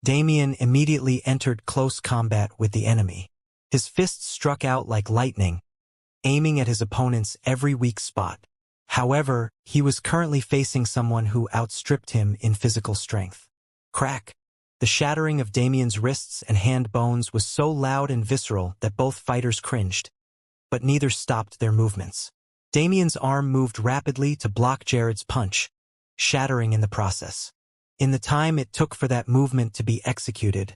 Damien immediately entered close combat with the enemy. His fists struck out like lightning, aiming at his opponent's every weak spot. However, he was currently facing someone who outstripped him in physical strength. Crack! The shattering of Damien's wrists and hand bones was so loud and visceral that both fighters cringed, but neither stopped their movements. Damien's arm moved rapidly to block Jared's punch, shattering in the process. In the time it took for that movement to be executed,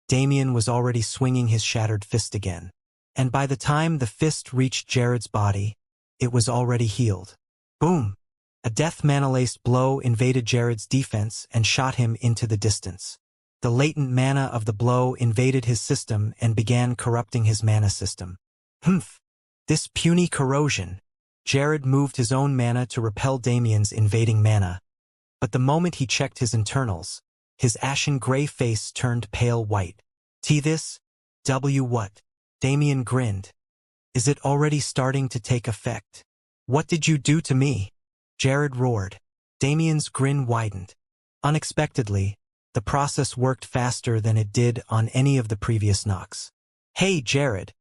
Damien was already swinging his shattered fist again. And by the time the fist reached Jared's body, it was already healed. Boom! A death mana-laced blow invaded Jared's defense and shot him into the distance. The latent mana of the blow invaded his system and began corrupting his mana system. Humph! This puny corrosion. Jared moved his own mana to repel Damien's invading mana. But the moment he checked his internals, his ashen gray face turned pale white. This? What? Damien grinned. Is it already starting to take effect? What did you do to me? Jared roared. Damien's grin widened. Unexpectedly, the process worked faster than it did on any of the previous Nox. Hey Jared,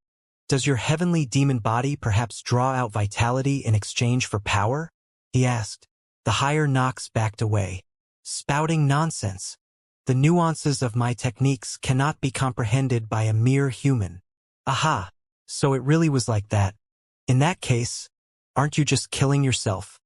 does your heavenly demon body perhaps draw out vitality in exchange for power? He asked. The higher Nox backed away, spouting nonsense. The nuances of my techniques cannot be comprehended by a mere human. Aha, so it really was like that. In that case, aren't you just killing yourself?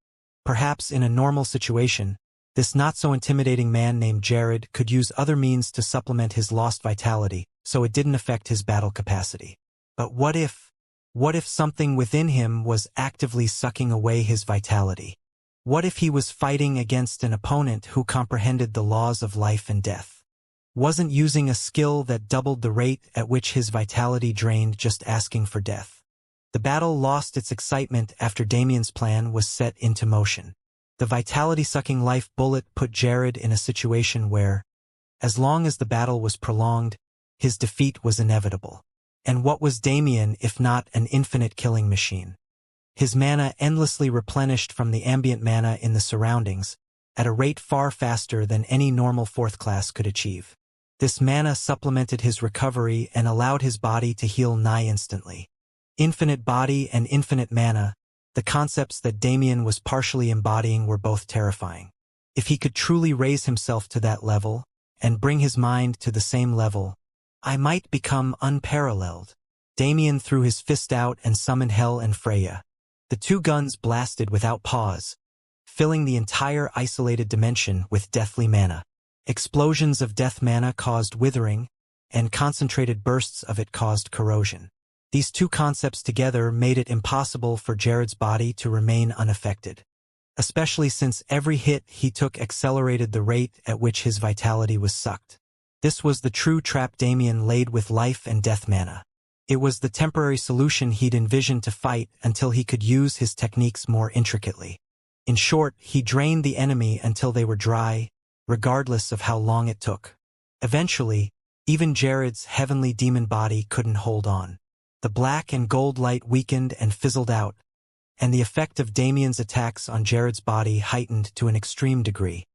Perhaps in a normal situation, this not-so-intimidating man named Jared could use other means to supplement his lost vitality, so it didn't affect his battle capacity. But what if something within him was actively sucking away his vitality? What if he was fighting against an opponent who comprehended the laws of life and death? Wasn't using a skill that doubled the rate at which his vitality drained just asking for death? The battle lost its excitement after Damien's plan was set into motion. The vitality-sucking life bullet put Jared in a situation where, as long as the battle was prolonged, his defeat was inevitable. And what was Damien if not an infinite killing machine? His mana endlessly replenished from the ambient mana in the surroundings, at a rate far faster than any normal fourth class could achieve. This mana supplemented his recovery and allowed his body to heal nigh instantly. Infinite body and infinite mana, the concepts that Damien was partially embodying were both terrifying. If he could truly raise himself to that level, and bring his mind to the same level, I might become unparalleled. Damien threw his fist out and summoned Hell and Freya. The two guns blasted without pause, filling the entire isolated dimension with deathly mana. Explosions of death mana caused withering, and concentrated bursts of it caused corrosion. These two concepts together made it impossible for Jared's body to remain unaffected, especially since every hit he took accelerated the rate at which his vitality was sucked. This was the true trap Damien laid with life and death mana. It was the temporary solution he'd envisioned to fight until he could use his techniques more intricately. In short, he drained the enemy until they were dry, regardless of how long it took. Eventually, even Jared's heavenly demon body couldn't hold on. The black and gold light weakened and fizzled out, and the effect of Damien's attacks on Jared's body heightened to an extreme degree.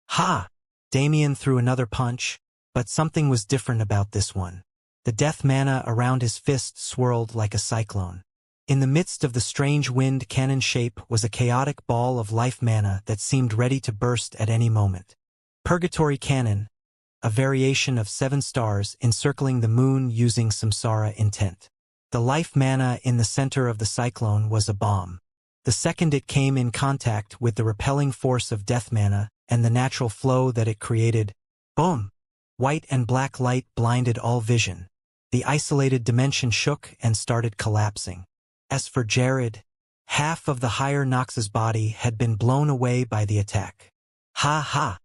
Ha! Damien threw another punch, but something was different about this one. The death mana around his fist swirled like a cyclone. In the midst of the strange wind cannon shape was a chaotic ball of life mana that seemed ready to burst at any moment. Purgatory Cannon, a variation of 7 stars encircling the moon using samsara intent. The life mana in the center of the cyclone was a bomb. The second it came in contact with the repelling force of death mana and the natural flow that it created, boom! White and black light blinded all vision. The isolated dimension shook and started collapsing. As for Jared, half of the higher Nox's body had been blown away by the attack. Ha ha!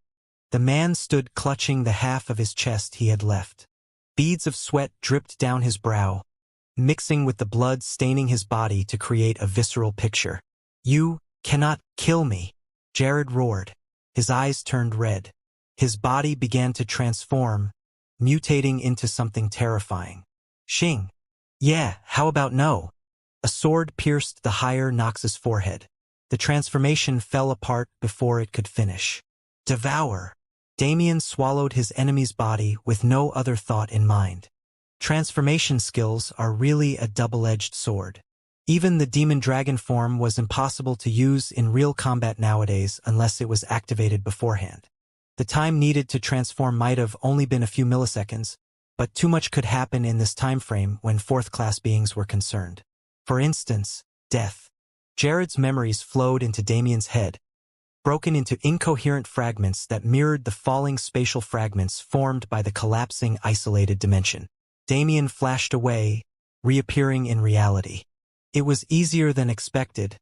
The man stood clutching the half of his chest he had left. Beads of sweat dripped down his brow, mixing with the blood staining his body to create a visceral picture. You cannot kill me. Jared roared. His eyes turned red. His body began to transform, mutating into something terrifying. Xing. Yeah, how about no? A sword pierced the higher Nox's forehead. The transformation fell apart before it could finish. Devour. Damien swallowed his enemy's body with no other thought in mind. Transformation skills are really a double-edged sword. Even the demon dragon form was impossible to use in real combat nowadays unless it was activated beforehand. The time needed to transform might have only been a few milliseconds, but too much could happen in this time frame when fourth-class beings were concerned. For instance, death. Jared's memories flowed into Damien's head, broken into incoherent fragments that mirrored the falling spatial fragments formed by the collapsing isolated dimension. Damien flashed away, reappearing in reality. It was easier than expected,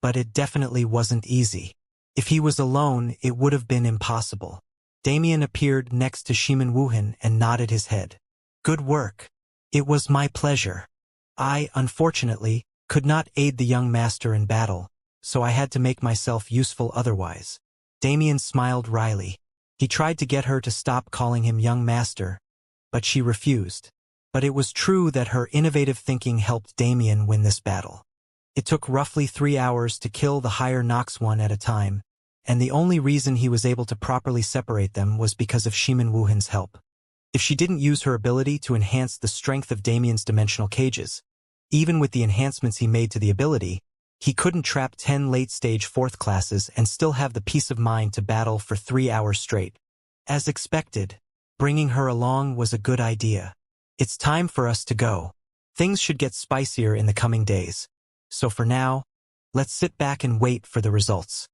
but it definitely wasn't easy. If he was alone, it would have been impossible. Damien appeared next to Shimin Wuhan and nodded his head. Good work. It was my pleasure. I, unfortunately, could not aid the young master in battle, so I had to make myself useful otherwise. Damien smiled wryly. He tried to get her to stop calling him young master, but she refused. But it was true that her innovative thinking helped Damien win this battle. It took roughly 3 hours to kill the higher Nox one at a time, and the only reason he was able to properly separate them was because of Shimin Wuhan's help. If she didn't use her ability to enhance the strength of Damien's dimensional cages, even with the enhancements he made to the ability, he couldn't trap 10 late-stage fourth classes and still have the peace of mind to battle for 3 hours straight. As expected, bringing her along was a good idea. It's time for us to go. Things should get spicier in the coming days. So for now, let's sit back and wait for the results.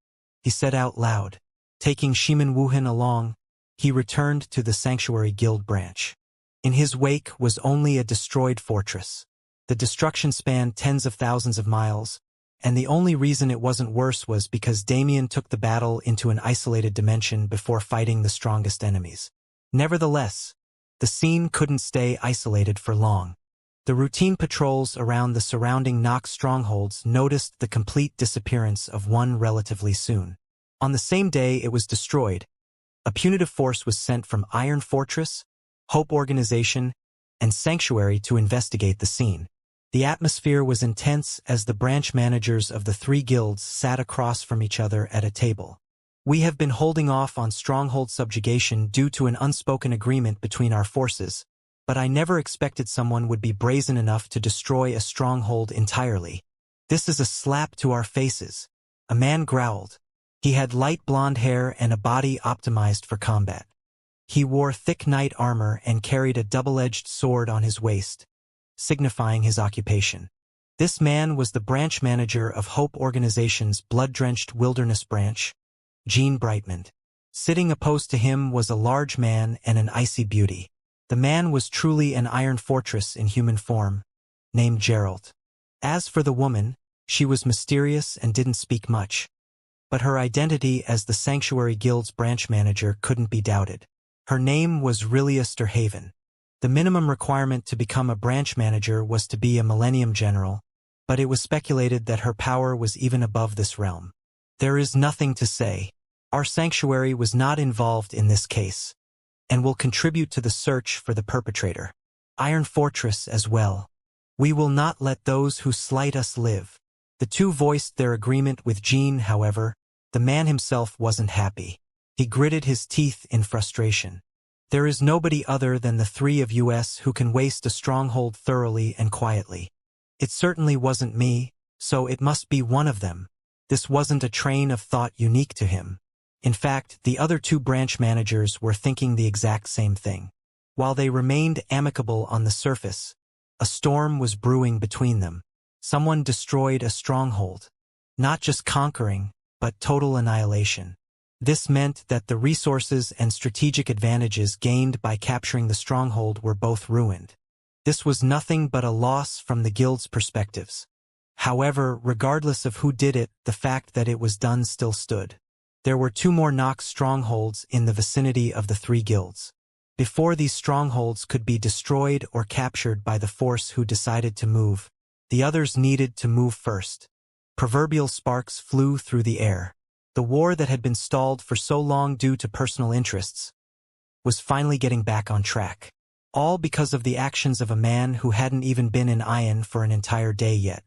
He said out loud. Taking Shimin Wuhan along, he returned to the Sanctuary Guild branch. In his wake was only a destroyed fortress. The destruction spanned tens of thousands of miles, and the only reason it wasn't worse was because Damien took the battle into an isolated dimension before fighting the strongest enemies. Nevertheless, the scene couldn't stay isolated for long. The routine patrols around the surrounding Nox strongholds noticed the complete disappearance of one relatively soon. On the same day it was destroyed, a punitive force was sent from Iron Fortress, Hope Organization, and Sanctuary to investigate the scene. The atmosphere was intense as the branch managers of the 3 guilds sat across from each other at a table. We have been holding off on stronghold subjugation due to an unspoken agreement between our forces, but I never expected someone would be brazen enough to destroy a stronghold entirely. This is a slap to our faces. A man growled. He had light blonde hair and a body optimized for combat. He wore thick knight armor and carried a double-edged sword on his waist, signifying his occupation. This man was the branch manager of Hope Organization's blood-drenched wilderness branch, Gene Brightman. Sitting opposed to him was a large man and an icy beauty. The man was truly an iron fortress in human form, named Gerald. As for the woman, she was mysterious and didn't speak much. But her identity as the Sanctuary Guild's branch manager couldn't be doubted. Her name was Rilius Derhaven. The minimum requirement to become a branch manager was to be a Millennium General, but it was speculated that her power was even above this realm. There is nothing to say. Our sanctuary was not involved in this case, and will contribute to the search for the perpetrator. Iron Fortress as well. We will not let those who slight us live. The two voiced their agreement with Gene, however. The man himself wasn't happy. He gritted his teeth in frustration. There is nobody other than the 3 of us who can waste a stronghold thoroughly and quietly. It certainly wasn't me, so it must be one of them. This wasn't a train of thought unique to him. In fact, the other 2 branch managers were thinking the exact same thing. While they remained amicable on the surface, a storm was brewing between them. Someone destroyed a stronghold. Not just conquering, but total annihilation. This meant that the resources and strategic advantages gained by capturing the stronghold were both ruined. This was nothing but a loss from the guild's perspectives. However, regardless of who did it, the fact that it was done still stood. There were 2 more Nox strongholds in the vicinity of the 3 guilds. Before these strongholds could be destroyed or captured by the force who decided to move, the others needed to move first. Proverbial sparks flew through the air. The war that had been stalled for so long due to personal interests was finally getting back on track. All because of the actions of a man who hadn't even been in Ion for an entire day yet.